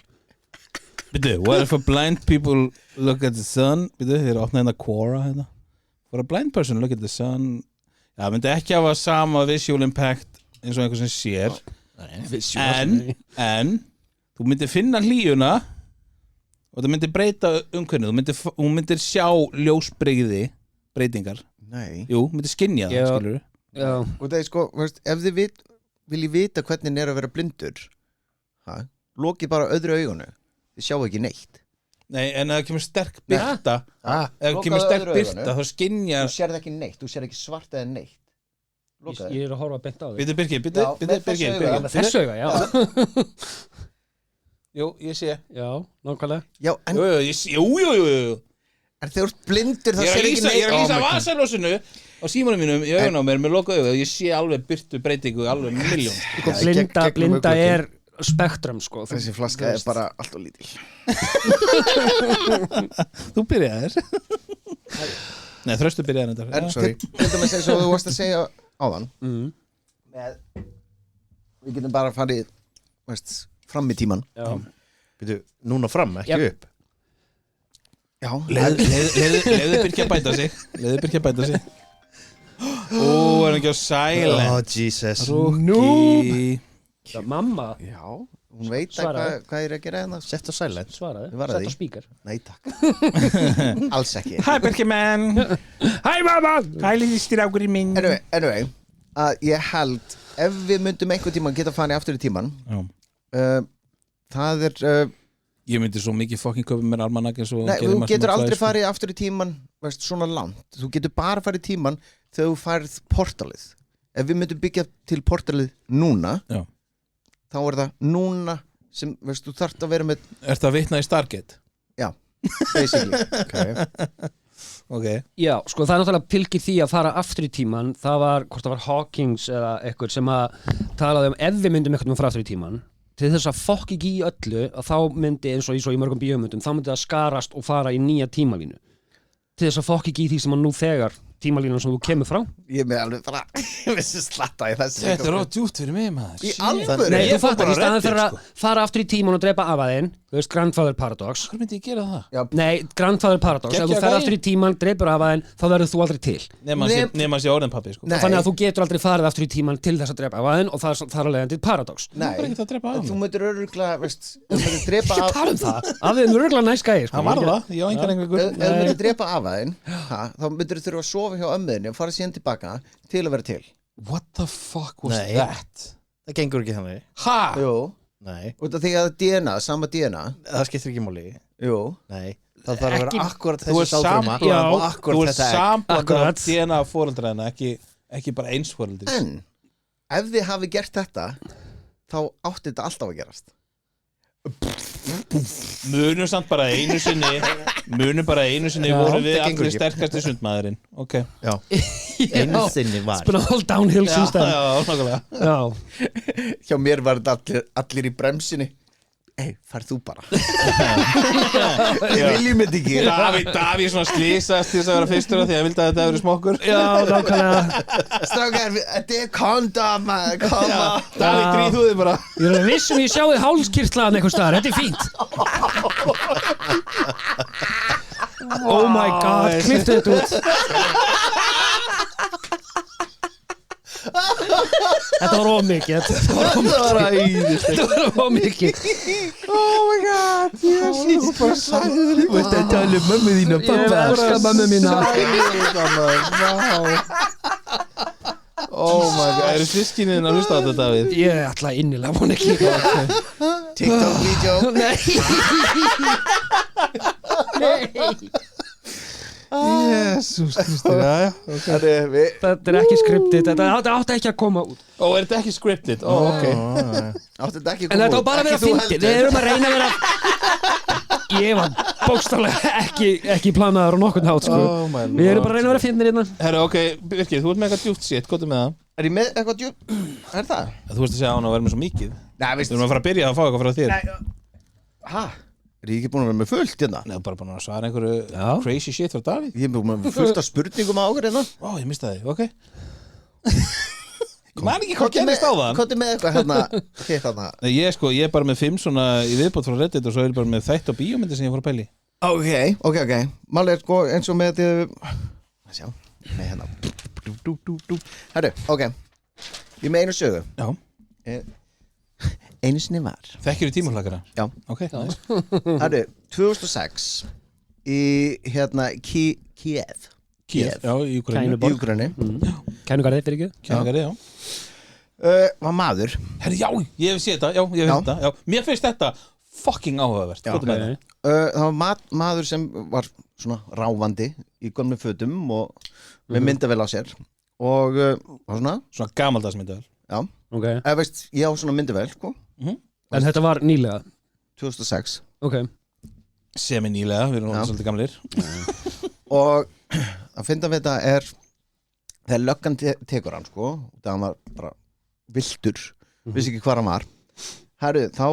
Speaker 3: Bitu, what if a blind people look at the sun? Bitu, þið eru opnað hérna Quora hérna For a blind person look at the sun Já, myndi ekki hafa sama visual impact eins og einhver sem sér en þú myndir finna hlýjuna og það myndir breyta umhverfinu hún myndir sjá ljósbreytingar
Speaker 2: Nei
Speaker 3: myndir skynja það, skilur
Speaker 2: og það er sko, veist, ef þið viljið vita hvernig er að vera blindur lokið bara öðru augunu þið sjá ekki neitt
Speaker 3: Nei, en ef það kemur sterk birta ef það kemur sterk birta þá skynja
Speaker 2: þú sérð ekki neitt, þú sérð ekki svart eða neitt
Speaker 1: Ég er að horfa beint á þig
Speaker 3: Birkir
Speaker 2: Þessu auga,
Speaker 1: já
Speaker 3: Jú, ég sé
Speaker 1: Já, nákvæmlega
Speaker 2: Já, en
Speaker 3: Jú
Speaker 2: þegar þú ert blindur þá
Speaker 3: Ég er
Speaker 2: sér
Speaker 3: að
Speaker 2: ekki
Speaker 3: lýsa, ég er að
Speaker 2: Oh
Speaker 3: lýsa
Speaker 2: my God.
Speaker 3: vasaljósinu á símanum mínum í augun á mér með lokuð augu og ég sé alveg byrtu breytingu alveg miljón
Speaker 1: Sko,
Speaker 2: Já,
Speaker 1: blinda,
Speaker 2: gegnum
Speaker 1: blinda
Speaker 2: augnlokin.
Speaker 1: er spektrum sko.
Speaker 2: Þessi flaska er bara allt og lítil
Speaker 3: Þú byrjaðir Nei, Þröstu byrjaði þetta
Speaker 2: En til dæmis eins og þú varst að segja áðan með, við getum bara farið fram í tíman
Speaker 1: Já.
Speaker 4: Býtu, núna fram, ekki
Speaker 1: Jep.
Speaker 4: upp
Speaker 2: Já,
Speaker 3: Leðu Birkja bæta sig Leðu Birkja bæta sig Ó, er hann ekki á sæle
Speaker 4: Oh, Jesus
Speaker 3: Rúki
Speaker 1: Mamma
Speaker 2: já hún veit
Speaker 1: Svaraðu.
Speaker 2: hvað ég er að gera hérna
Speaker 4: Sett á silent
Speaker 1: svaraði,
Speaker 2: Ég var að
Speaker 1: sett á
Speaker 2: því.
Speaker 1: spíkar
Speaker 2: Nei takk Alls ekki
Speaker 3: Hæ Birkja menn
Speaker 1: Hæ mamma
Speaker 3: Hæ lýstir águr í minn
Speaker 2: Anyway, að ég held ef við myndum einhvern tíman geta farið aftur í tíman það er
Speaker 3: Ég myndi svo mikið fucking köpa mér almanak eins og
Speaker 2: nei,
Speaker 3: gerði
Speaker 2: þú
Speaker 3: Martin
Speaker 2: getur
Speaker 3: McFly,
Speaker 2: aldrei
Speaker 3: sko.
Speaker 2: farið aftur í tíman svona langt, þú getur bara farið í tíman þegar þú færð portalið ef við myndum byggja til portalið núna
Speaker 3: Já.
Speaker 2: þá er það núna sem þú þarft að vera með
Speaker 3: Ertu að vitna í Stargate?
Speaker 2: basically
Speaker 3: Ok
Speaker 1: Já, sko það er náttúrulega fylgir því að fara aftur í tíman það var, hvort það var Hawkins eða eitthvað sem að talaði ef við myndum eitthvað fara aftur í tíman til þess að fokk ekki í öllu að þá myndi eins og í mörgum bíómyndum þá myndi það skarast og fara í nýja tímalínu til þess að fokk ekki í því sem að nú þegar tímalínu sem þú kemur frá
Speaker 2: ég er með alveg bara vissi slatta í þessu
Speaker 3: Þetta er rót djúpt fyrir mig maður
Speaker 2: í
Speaker 3: Shit.
Speaker 2: alvöru
Speaker 1: Nei,
Speaker 3: Ég
Speaker 1: þú
Speaker 3: fór
Speaker 1: fattar,
Speaker 3: bara
Speaker 1: í staðan
Speaker 3: Reddit,
Speaker 1: fyrir að fara aftur í tíman og drepa afaðinn þú veist, Grandfather Paradox
Speaker 3: Hvað myndi ég gera það?
Speaker 1: Nei, Grandfather Paradox, ef þú
Speaker 3: Geggjaður
Speaker 1: fer
Speaker 3: gæi.
Speaker 1: aftur í tíman, dreipur afaðinn þá verður þú aldrei til
Speaker 3: Nefn að sé orðin pappi sko
Speaker 2: Nei.
Speaker 1: þannig að þú getur aldrei farið aftur í tíman til þess að drepa afaðinn og það er alveg endið Paradox
Speaker 3: Bara ekkert að drepa af
Speaker 2: þú
Speaker 3: mig
Speaker 2: myndir öruglega þú myndir drepa
Speaker 1: Ekki tala um það, afaðinn er örgulega næs gæi sko.
Speaker 3: Hann var það, ég á engan einhver
Speaker 2: ef þú myndir drepa afaðinn þá myndir þú þurfa að sofa hjá ömmuðinni og fara síðan tilbaka til að vera til
Speaker 3: What the fuck was
Speaker 4: Nei.
Speaker 3: that?
Speaker 4: Það gengur ekki þannig
Speaker 3: Ha?
Speaker 2: jú,
Speaker 4: Nei,
Speaker 2: út af því að DNA, sama DNA
Speaker 4: það skiptir ekki máli
Speaker 2: jú,
Speaker 4: Nei, það þarf að vera
Speaker 1: Ekki-
Speaker 4: akkurat
Speaker 3: Þú
Speaker 4: þessi
Speaker 3: er
Speaker 4: sáðfruma
Speaker 1: Já.
Speaker 4: og
Speaker 3: Þú
Speaker 4: akkurat
Speaker 3: er
Speaker 4: þetta egg.
Speaker 3: sambland
Speaker 1: Akkurat.
Speaker 3: af DNA fóreldraðina ekki bara eins fóreldris
Speaker 2: en ef þið hafi gert þetta þá átti þetta alltaf að gerast
Speaker 3: Munum samt bara einu sinni
Speaker 1: Já,
Speaker 3: voru við
Speaker 4: það gengur
Speaker 3: allir
Speaker 4: ekki.
Speaker 3: sterkasti sundmaðurinn Ok
Speaker 4: Já, einu sinni var
Speaker 1: It's been all downhill since then
Speaker 3: nákvæmlega
Speaker 1: Já,
Speaker 2: hjá mér var þetta allir í bremsinni farð þú bara við viljum þetta ekki
Speaker 3: Davíð svona slísast til þess að vera fyrstur af því að vildi að þetta hefur smokkur
Speaker 1: já, nákvæmlega
Speaker 2: strákar, þetta er kondom koma
Speaker 3: Davíð gríð þú þig bara
Speaker 1: Ég er vissum ég sjáði hálskirtlaðan eitthvað staðar, þetta er fínt Oh my god, klipptu þetta út Þetta var ómikið Þetta var ómikið
Speaker 2: oh my god yes, bara sagði
Speaker 1: Þú veist að tala um mömmu þína Pappa, elskar mömmu mína
Speaker 3: Oh my god Eru sískininn að hlusta á þetta Davíð?
Speaker 1: Ég ætla innilega vona ekki
Speaker 2: TikTok-vídeó
Speaker 1: Nei Nei
Speaker 3: Jésús Kristur
Speaker 2: þetta er við
Speaker 1: Þetta er ekki skriptið, þetta átti ekki að koma út
Speaker 3: Ó, er þetta ekki scripted? Ó, ok
Speaker 2: átti þetta ekki að
Speaker 1: En
Speaker 2: koma
Speaker 1: þetta á
Speaker 2: út,
Speaker 1: bara að vera
Speaker 2: ekki þú
Speaker 1: fyndið
Speaker 2: heldur.
Speaker 1: Við erum að reyna að vera Ég var bókstaflega ekki planaður á nokkurn hátt sko.
Speaker 3: Oh my
Speaker 1: Við erum bara að reyna að vera fyndnir hérna
Speaker 3: Herru, ok, Birkir, þú ert með eitthvað djúpt shit, hvað er með það?
Speaker 2: er ég með eitthvað djúpt? er það?
Speaker 3: Þú veist að segja á hann að vera með svo mikið
Speaker 2: nei,
Speaker 3: Við
Speaker 2: veist
Speaker 3: erum að fara að byrja að fá eitthvað frá þér
Speaker 2: hæ? er ég ekki búin að vera með fullt hérna?
Speaker 3: Nei, bara búin að svara einhverju
Speaker 1: Já.
Speaker 3: crazy shit frá Davíð
Speaker 2: ég er búin með fullt af spurningum á okkur hérna
Speaker 3: Ó, ég mistaði þig, ok Ég man ekki hvað gerist á það
Speaker 2: hvað er með eitthvað hérna hitt hérna
Speaker 3: Nei, ég er bara með 5 svona í viðbót frá Reddit og svo er ég bara með þætt og bíómyndir sem ég fór að pæli
Speaker 2: ok máli er sko eins og með sjá með hérna herru, ok ég er með einu sögu
Speaker 3: Já,
Speaker 2: einu sinni var
Speaker 3: þekkir þú tímahlakara?
Speaker 2: já
Speaker 3: Ok, nice.
Speaker 2: herru 2006 í hérna Kiev
Speaker 3: Kiev, já, í Ukraínu
Speaker 1: Kænuborg.
Speaker 2: í Ukraínu
Speaker 1: Kænugarði, fyrir ekki
Speaker 3: Kænugari, já
Speaker 2: var maður
Speaker 3: Herri, já, ég hef séð þetta, já, ég hef
Speaker 2: Já.
Speaker 3: séð þetta já. Mér finnst þetta fucking áhugavert
Speaker 2: Já.
Speaker 3: Hvað er með það?
Speaker 2: það var maður sem var svona ráfandi í gömlum fötum og með myndavél á sér og var svona
Speaker 3: Svona gamaldags myndavel
Speaker 2: já
Speaker 1: Ok
Speaker 2: eða veist ég á svona myndavél sko
Speaker 1: En þetta var nýlega
Speaker 2: 2006
Speaker 1: Ok,
Speaker 3: Semi-nýlega, við erum
Speaker 2: Já.
Speaker 3: svolítið gamlir
Speaker 2: og að finna við þetta þegar löggan tekur hann sko, það hann var bara viltur, vissi ekki hvað hann var. Herru, þá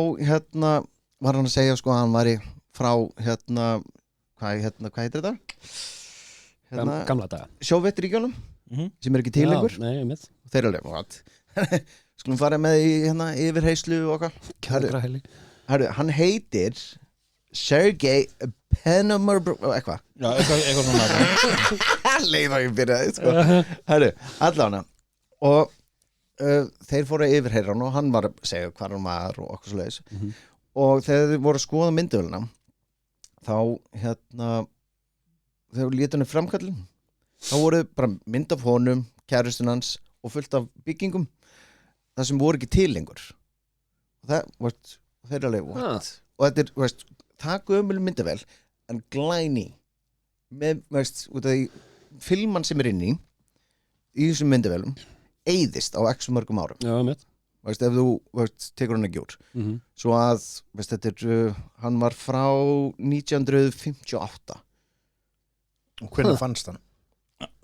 Speaker 2: var hann að segja sko að hann væri frá hvað heitir þetta?
Speaker 1: gamla daga
Speaker 2: Sjóvetríkjunum sem er ekki til lengur.
Speaker 1: Já, nei, einmitt
Speaker 2: Þeir alveg, what? Skulum fara með í yfirheyslu og okkar.
Speaker 1: Kjörgrahelli
Speaker 2: Herru, hann heitir Sergei Penomor eitthvað.
Speaker 3: Já, eitthvað svona
Speaker 2: Leið og ég byrjaði sko. Herru, allána og þeir fóru að yfirheyra hann og hann var að segja hvað hann var og okkur svoleiðis og þegar þeir voru að skoða myndavélina þá þegar létu hann framkallin þá voru bara mynd af honum kærustun hans og fullt af byggingum það sem voru ekki til lengur og það veist, þeir er alveg what? Og þetta er veist, það gömul myndavél en glæni með veist, út af því filman sem er inn í þessum myndavélum eyðist á x mörgum árum
Speaker 1: Já, einmitt
Speaker 2: veist, ef þú veist, tekur hann ekki úr svo að veist, þetta er, hann var frá 1958
Speaker 4: Og hvernig fannst hann?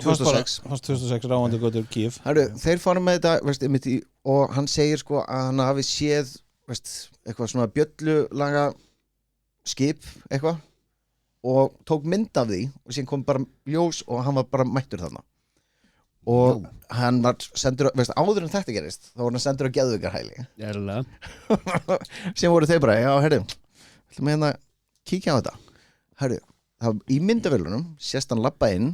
Speaker 2: 2006
Speaker 3: Fannst 2006 ráandi götur Kíf
Speaker 2: Herru, þeir fara með þetta veist, og hann segir sko að hann hafi séð veist, eitthvað svona bjöllulaga skip eitthvað og tók mynd af því og síðan kom bara ljós og hann var bara mættur þarna og hann var sendur veist, áður en þetta gerist þá var hann sendur á geðvikarhæli síðan voru þeir bara já, herru, ætlum við kíkja á þetta herru, það í myndavélunum sést hann labba inn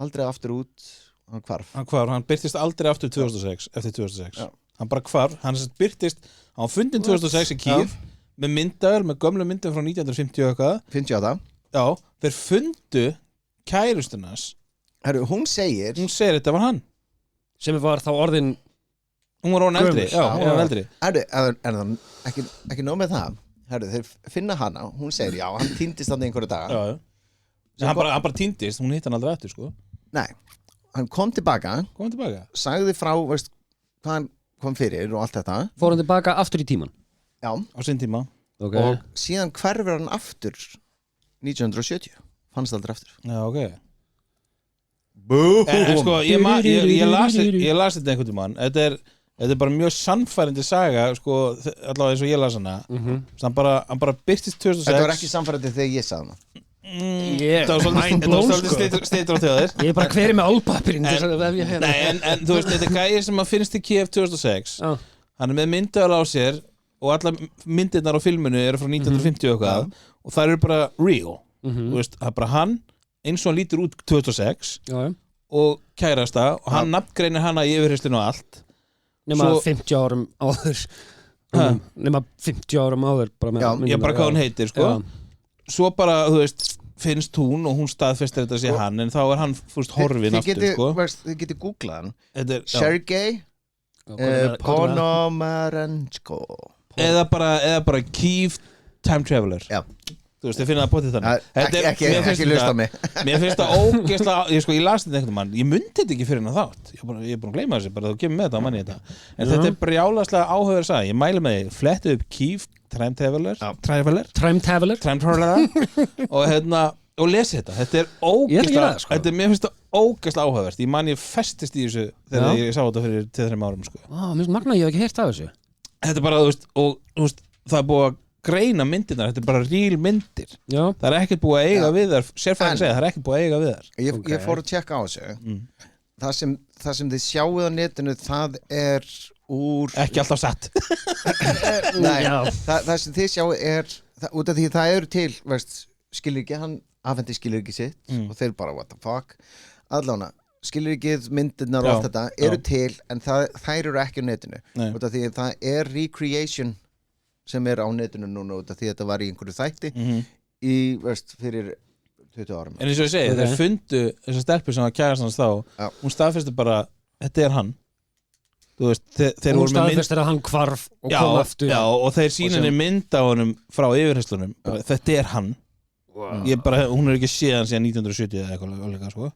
Speaker 2: aldrei aftur út hann hvarf
Speaker 3: hann byrtist aldrei aftur 2006 eftir 2006
Speaker 2: Já.
Speaker 3: hann bara hvarf, hann byrtist hann fundin 2006 í Kíf með myndavél, með gömlu myndum frá 1950 og eitthvað
Speaker 2: 58
Speaker 3: já, þeir fundu kærustunars
Speaker 2: herru, hún segir
Speaker 3: þetta var hann
Speaker 1: sem var þá orðin
Speaker 3: hún var orðin eldri,
Speaker 1: Gömul.
Speaker 3: já, hún var orðin eldri
Speaker 2: herru, er það ekki nóg með það herru, þeir finna hana, hún segir já hann týndist þarna einhverju daga
Speaker 3: já. Hann bara týndist, hún hitt hann aldrei eftir sko.
Speaker 2: nei, hann kom tilbaka
Speaker 3: komum tilbaka
Speaker 2: sagði frá, veist, hvað hann kom fyrir og allt þetta
Speaker 1: fór hann tilbaka aftur í tíman
Speaker 2: já,
Speaker 3: á sinn tíma
Speaker 1: okay.
Speaker 2: og síðan hverfur hann aftur 1970 fannst aldrei aftur
Speaker 3: já, ok en sko, ég las þetta einhvern tímann þetta er bara mjög sannfærandi saga sko, allavega eins og ég las hana hann bara byrtist 2006
Speaker 2: þetta var ekki samfærandi þegar ég sagði hana
Speaker 3: það var svolítið steytur á þjóðir
Speaker 1: ég er bara hverju með álpapirinn
Speaker 3: nei, en þú veist, þetta er gæði sem að finnst í Kíf 2006 hann er með myndavél á sér og alla myndirnar á filminu eru frá 1950 og eitthvað og það eru bara real þú veist, það er bara hann eins og hann lítur út 2006 og kærasta og hann nafngreinir hana í yfirheyslinu og allt
Speaker 1: nema 50 árum áður nema 50 árum áður
Speaker 3: já, bara hvað hún heitir sko. Svo bara, þú veist, finnst hún og hún staðfestir þetta að sé hann en þá er hann fúst horfin aftur sko.
Speaker 2: Þið getið googlað hann
Speaker 3: er,
Speaker 2: Sergei Ponomarenko
Speaker 3: eða bara Kíf Time Traveler
Speaker 2: já.
Speaker 3: þú veist, þið finna það potið þannig
Speaker 2: ekki lust á mig
Speaker 3: mér finnst það ógeðslega ég las þetta einhvern mann, ég myndi þetta ekki fyrir hann þátt ég er búin að gleyma þessi, bara þú kemur með þetta á manni þetta en þetta er brjálaslega áhugaður að sagja ég mæli með því, flettið upp Kíf Time Traveler og lesi þetta er ógeðslega þetta mér finnst það ógeðslega áhugavert ég man ég festist í þessu þegar ég sá þetta fyrir 2-3 árum sko.
Speaker 1: mér finnst magna, ég hef ekki heyrt af þessu
Speaker 3: þetta er bara, þú veist, það er búið að greina myndirnar, þetta er bara real myndir það er ekkert búið að eiga við þar sérfræðin segja, það er ekkert búið að eiga við þar
Speaker 2: ég fór að tjekka á þessu það sem þið sjáuð á netinu það er úr
Speaker 3: ekki alltaf satt
Speaker 2: nei, það sem þið sjáuð er út af því það eru til skilur ekki, hann afhendi skilur ekki sitt og þeir bara what the fuck allána, skilur ekki myndirnar og allt þetta eru til en þær eru ekki á netinu út af því það er recreation sem er á netinu núna út af því að þetta var í einhverju þætti í, fyrir 20 árum
Speaker 3: en eins og ég segi, þeir fundu þessa stelpu sem var kærast hans þá hún staðfesti bara, þetta er hann þú veist, þeir
Speaker 1: hún staðfestir að hann hvarf og kom aftur
Speaker 3: og þeir sýna henni mynd á honum frá yfirheyslunum, þetta er hann hún er ekki séð hann síðan 1970 eða eitthvað sko.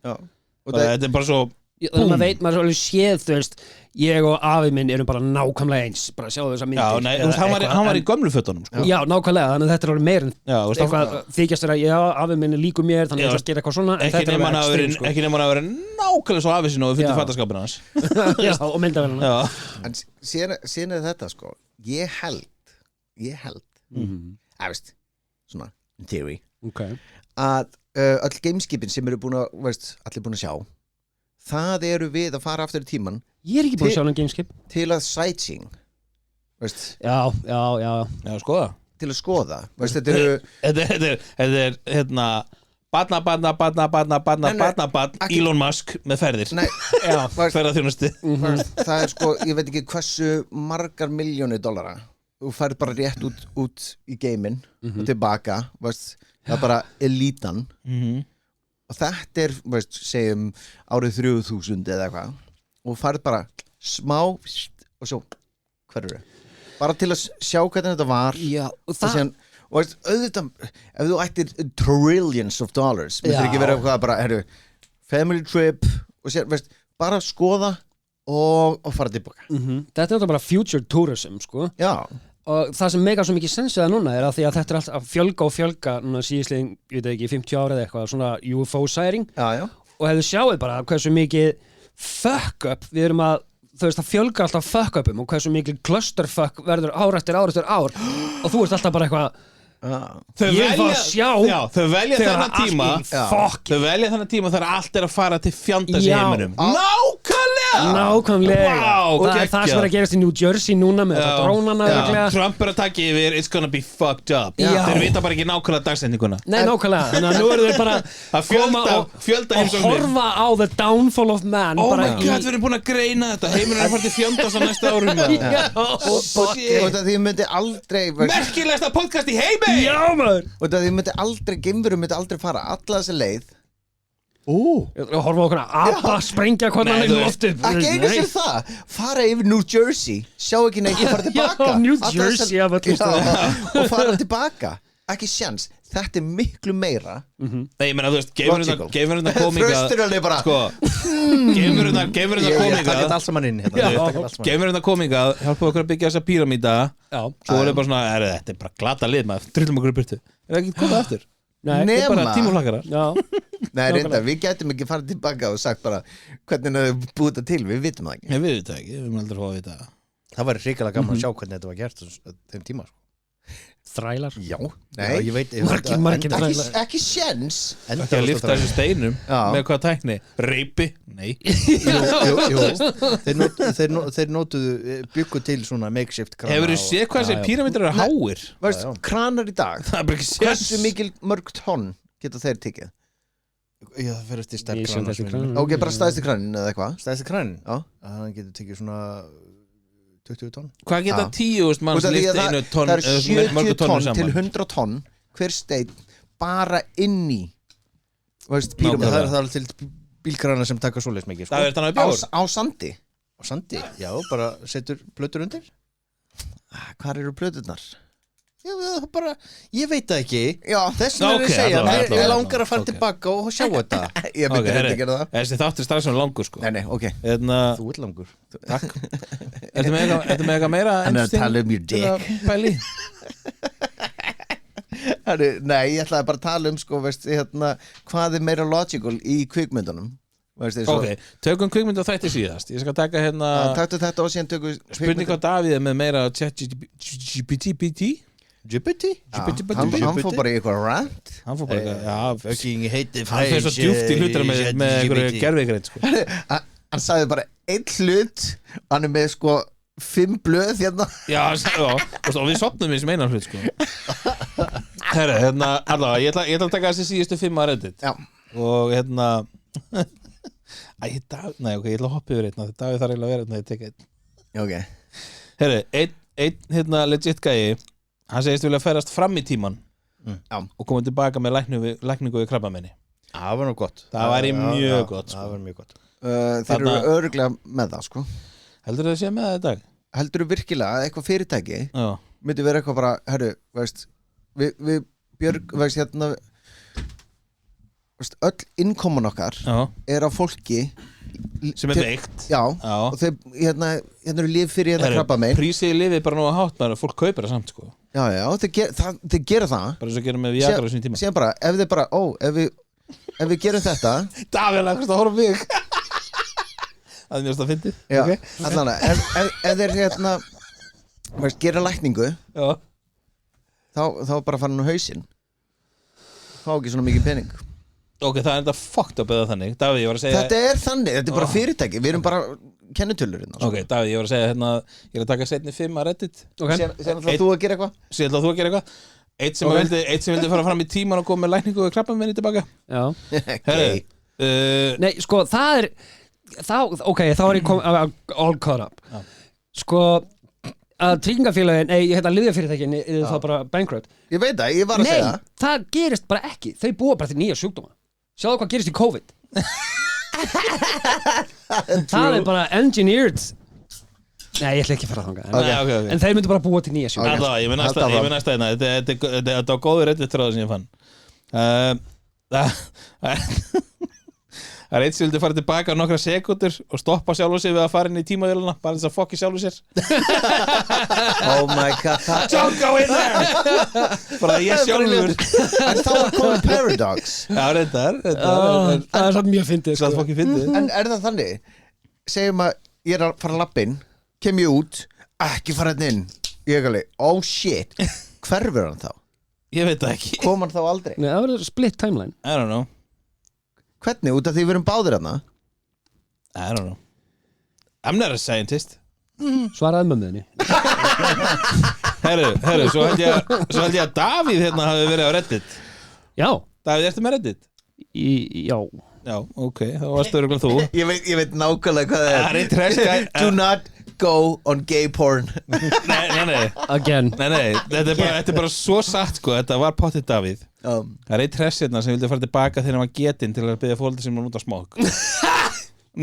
Speaker 3: Þetta er bara svo
Speaker 1: Þannig að maður veit, maður er alveg séð, þú veist ég og afi minn erum bara nákvæmlega eins bara sjáðu þessar myndir
Speaker 3: Já, nei, þú veist, hann var í gömlu fötunum sko.
Speaker 1: Já, nákvæmlega, þannig að þetta er alveg meir en
Speaker 3: Já, þú veist,
Speaker 1: eitthvað þykjast þér að já, afi minn er líku mér þannig að það gera eitthvað svona en
Speaker 3: ekki
Speaker 1: þetta er
Speaker 3: nema
Speaker 1: alveg
Speaker 3: hann
Speaker 1: ekstrím, sko.
Speaker 3: ekki nema hann að vera nákvæmlega svo afið sinni og við
Speaker 1: Já.
Speaker 3: fundum fattaskapin hans
Speaker 1: Já, og myndavélina
Speaker 3: Já,
Speaker 2: En síðan er þetta sko Ég held veist, svona, in theory
Speaker 1: okay.
Speaker 2: að öll gameskipin sem eru búin að allir búin að sjá það eru við að fara aftur í tíman
Speaker 1: Ég er ekki búin að sjá hann gameskip
Speaker 2: til að sightseeing
Speaker 1: Já
Speaker 3: skoða
Speaker 2: til að skoða þetta eru
Speaker 3: Þetta er hérna barna Elon Musk með ferðir
Speaker 2: nei,
Speaker 3: ferðarþjónustu
Speaker 2: það er sko, ég veit ekki hversu margar $1,000,000 þú færð bara rétt út í geiminn og tilbaka það er bara elítan og þetta er, segjum árið 3000 eða eitthvað og færð bara smá og svo, hver eru bara til að sjá hvernig þetta var
Speaker 1: Já, og
Speaker 2: og síðan, og auðvitað ef þú ættir trillions of dollars myndir ekki vera eitthvað bara, family trip og síðan, bara skoða og fara tilbaka
Speaker 1: Þetta er náttúrulega bara future tourism, sko
Speaker 2: Já
Speaker 1: og það sem meikar svo mikið sens við það núna er að því að þetta er allt að fjölga núna síðislegin, ég veit ekki, 50 ára eða eitthvað svona UFO-særing
Speaker 2: Já.
Speaker 1: og hefðu sjáið bara hversu mikið fuck up við erum að þú veist, það fjölgar alltaf fuck upum og hversu mikið clusterfuck verður ár eftir ár og þú ert alltaf bara eitthvað ég vil fá að sjá
Speaker 3: þau velja þennan tíma þau velja þennan tíma þegar allt er að fara til fjandans í heiminum
Speaker 1: nákvæmlega
Speaker 3: Vá,
Speaker 1: það er það sem er að gerast í New Jersey núna með þetta drónana
Speaker 3: Trump er að taka yfir, it's gonna be fucked up þeir vita bara ekki nákvæmlega dagsendinguna
Speaker 1: nei, nákvæmlega, þannig að nú eru þeir bara
Speaker 3: að fjölda
Speaker 1: og horfa á the downfall of man
Speaker 3: oh my god, við erum búin að greina þetta heiminn er að fara til fjandans á næsta árum
Speaker 2: og það því myndi aldrei
Speaker 3: merkilegsta podcast í heimi
Speaker 1: já maður
Speaker 2: og það því myndi aldrei geimverum myndi aldrei fara alla þessi leið
Speaker 1: horfa okkur að abba sprengja hvernig hann er loftu
Speaker 2: ekki einu sem það fara yfir New Jersey sjá ekki neitt og fara tilbaka
Speaker 1: New Jersey
Speaker 2: og fara tilbaka ekki sjans, þetta er miklu meira
Speaker 3: nei, ég meina, þú veist, geimur þetta komíka
Speaker 2: frösturalið bara
Speaker 3: geimur þetta komíka
Speaker 4: það geta alls saman inn
Speaker 3: geimur þetta komíka hjálpa okkur að byggja þessa píramída svo er það bara svona, þetta er bara glata lið maður drullum okkur í burtu, er ekki komið aftur þetta er bara tímaflakkarar
Speaker 2: nei, reynda, við gætum ekki farið tilbaka og sagt bara hvernig það búið þetta til, við vitum það ekki
Speaker 3: við vitum það ekki, við erum aldrei fá að vita
Speaker 4: það var hrikalega gaman að sjá hvernig þetta var gert þeim tíma
Speaker 1: þrælar
Speaker 2: já,
Speaker 4: ég veit
Speaker 1: margir þrælar
Speaker 2: ekki sjens
Speaker 3: ekki að lifta þessu steinum með hvaða tækni, reipi, nei
Speaker 4: þeir nótuðu byggu til svona makeshift krana
Speaker 3: hefur þið séð hvað þessi píramítar eru háir
Speaker 2: kranar í dag hversu mikil mörg tonn geta þeir tekið
Speaker 4: já, það fyrir eftir stærk krana
Speaker 2: ok, bara stæðstu kranin eða eitthvað
Speaker 4: stæðstu kranin?
Speaker 2: já
Speaker 4: hann getur tekið svona 20 tonn
Speaker 3: hvað geta 10.000 manns lyft einu tonn
Speaker 2: það er 70 tonn til 100 tonn hver steinn bara inn í
Speaker 4: það er til bílkrana sem taka svoleiðis mikið
Speaker 3: það er þannig að bjór
Speaker 2: á sandi
Speaker 4: á sandi, já, bara setur plötur undir
Speaker 2: hvar eru plöturnar?
Speaker 4: já, bara, ég veit það ekki þess
Speaker 3: vegna
Speaker 4: er að segja, ég langar að fara tilbaka og sjá þetta
Speaker 2: ég myndi reyndi að gera það
Speaker 3: þessi þáttur strax svona langur sko
Speaker 2: nei, ok
Speaker 4: þú ert langur
Speaker 3: takk ertu með eitthvað meira
Speaker 2: hann er að tala um your dick
Speaker 3: pæli
Speaker 2: nei, ég ætlaði bara að tala um sko, hvað er meira logical í kvikmyndunum
Speaker 3: ok, tökum kvikmyndu á þætti síðast ég skal taka
Speaker 2: taktu þetta og síðan tökum
Speaker 3: spurning á Davíð með meira ChatGPT
Speaker 2: hann fór bara í eitthvað rant
Speaker 3: hann fór bara
Speaker 4: hann
Speaker 3: fyrir svo djúpt í hlutur með einhverju gerfigreind sko.
Speaker 2: hann sagði bara einn hlut hann er með sko 5 blöð hérna
Speaker 3: já, og við sopnum í sem einan hlut sko. herra, allavega ég ætla að taka þessi síðustu 5 að reddit og ég ætla að hoppa yfir einn Davíð þarf eiginlega að vera einn að ég teka einn
Speaker 2: ok
Speaker 3: herra, einn legit gæi hann segist vilja ferast fram í tíman og koma tilbaka með lækningu við krabbamenni
Speaker 4: það var nú gott
Speaker 3: það væri mjög gott
Speaker 4: það var mjög gott
Speaker 2: þeir eru öruglega með það sko
Speaker 3: heldur það að sé með það í dag?
Speaker 2: heldur þú virkilega að eitthvað fyrirtæki myndi vera eitthvað bara, herru, við Björg, öll innkoman okkar er á fólki
Speaker 3: sem veikt
Speaker 2: já, og þau, hérna eru líf fyrir þetta krabbamein
Speaker 3: prísið lifið bara nú að hátt bara fólk kaupir það samt sko
Speaker 2: já, þau gera það
Speaker 3: bara eins og gerum með Viagra á sín tíma
Speaker 2: síðan bara, ef þið bara, ef við gerum þetta
Speaker 3: Davíð lagast að horfa mig að mér það fyndið
Speaker 2: já, allan að ef þeir hérna gera lækningu
Speaker 3: já.
Speaker 2: þá bara fara hann á hausinn fá ekki svona mikið pening
Speaker 3: ok, það er enda fucked up eða þannig Davíð, ég var að segja
Speaker 2: þetta er þannig, þetta er bara fyrirtæki við erum bara kennitölur
Speaker 3: ok, Davíð, ég var að segja hérna ég er að taka setni 5 að Reddit
Speaker 2: síðan ætlaðu þú að gera eitthvað
Speaker 3: síðan ætlaðu þú að gera eitthvað eitt sem vildi fara fram í tíman og koma með lækningu og krabbameini tilbaka
Speaker 1: já
Speaker 2: okay.
Speaker 1: nei, sko, það er ok, þá er ég all caught up
Speaker 3: já.
Speaker 1: sko að tryggingafélagin, ég heita lyfjafyrirtækin er það bara bankrupt
Speaker 2: ég veit það, ég var að segja
Speaker 1: það gerist bara ekki, þau búa bara til nýja sjúkdóma sjáðu hvað gerist í COVID það er bara engineered nei, ég ætla ekki að fara þangað
Speaker 3: okay.
Speaker 1: en þeir myndu bara búa til nýja sjúkdóma
Speaker 3: alltaf, ég með næsta hérna þetta var góður Reddit tráð sem ég fann það er eitt sem vildi fara tilbaka nokkra sekundur og stoppa sjálfur sig við að fara inn í tímavéluna bara þess að fokki sjálfur sér
Speaker 2: oh my god
Speaker 3: don't go in there bara ég sjálfur
Speaker 2: en þá er komið paradox
Speaker 3: já, reyndar
Speaker 1: það er samt mjög fyndið
Speaker 3: það fokki fyndið
Speaker 2: en er það þannig segjum að ég er að fara að lappinn kem ég út, ekki fara hérna inn ég er alveg, oh shit hverfur hann þá?
Speaker 3: ég veit það ekki
Speaker 2: kom hann þá aldrei?
Speaker 1: nei, það verður split timeline
Speaker 3: I don't know
Speaker 2: hvernig, út af því við erum báðir hérna?
Speaker 3: I don't know I'm not a scientist
Speaker 1: svaraði mömmuðinni
Speaker 3: herru, svo held ég að Davíð hérna hafi verið á Reddit
Speaker 1: já
Speaker 3: Davíð, ertu með Reddit?
Speaker 1: já,
Speaker 3: ok, þá varstu örugglega þú
Speaker 2: ég veit nákvæmlega hvað það
Speaker 3: er trash guy
Speaker 2: do not go on gay porn
Speaker 3: nei
Speaker 1: again
Speaker 3: nei, þetta er bara svo satt sko, þetta var pottið Davíð það er eitt hressirna sem vildi fara tilbaka þegar hann var getinn til að byggja fólki sem var út á smók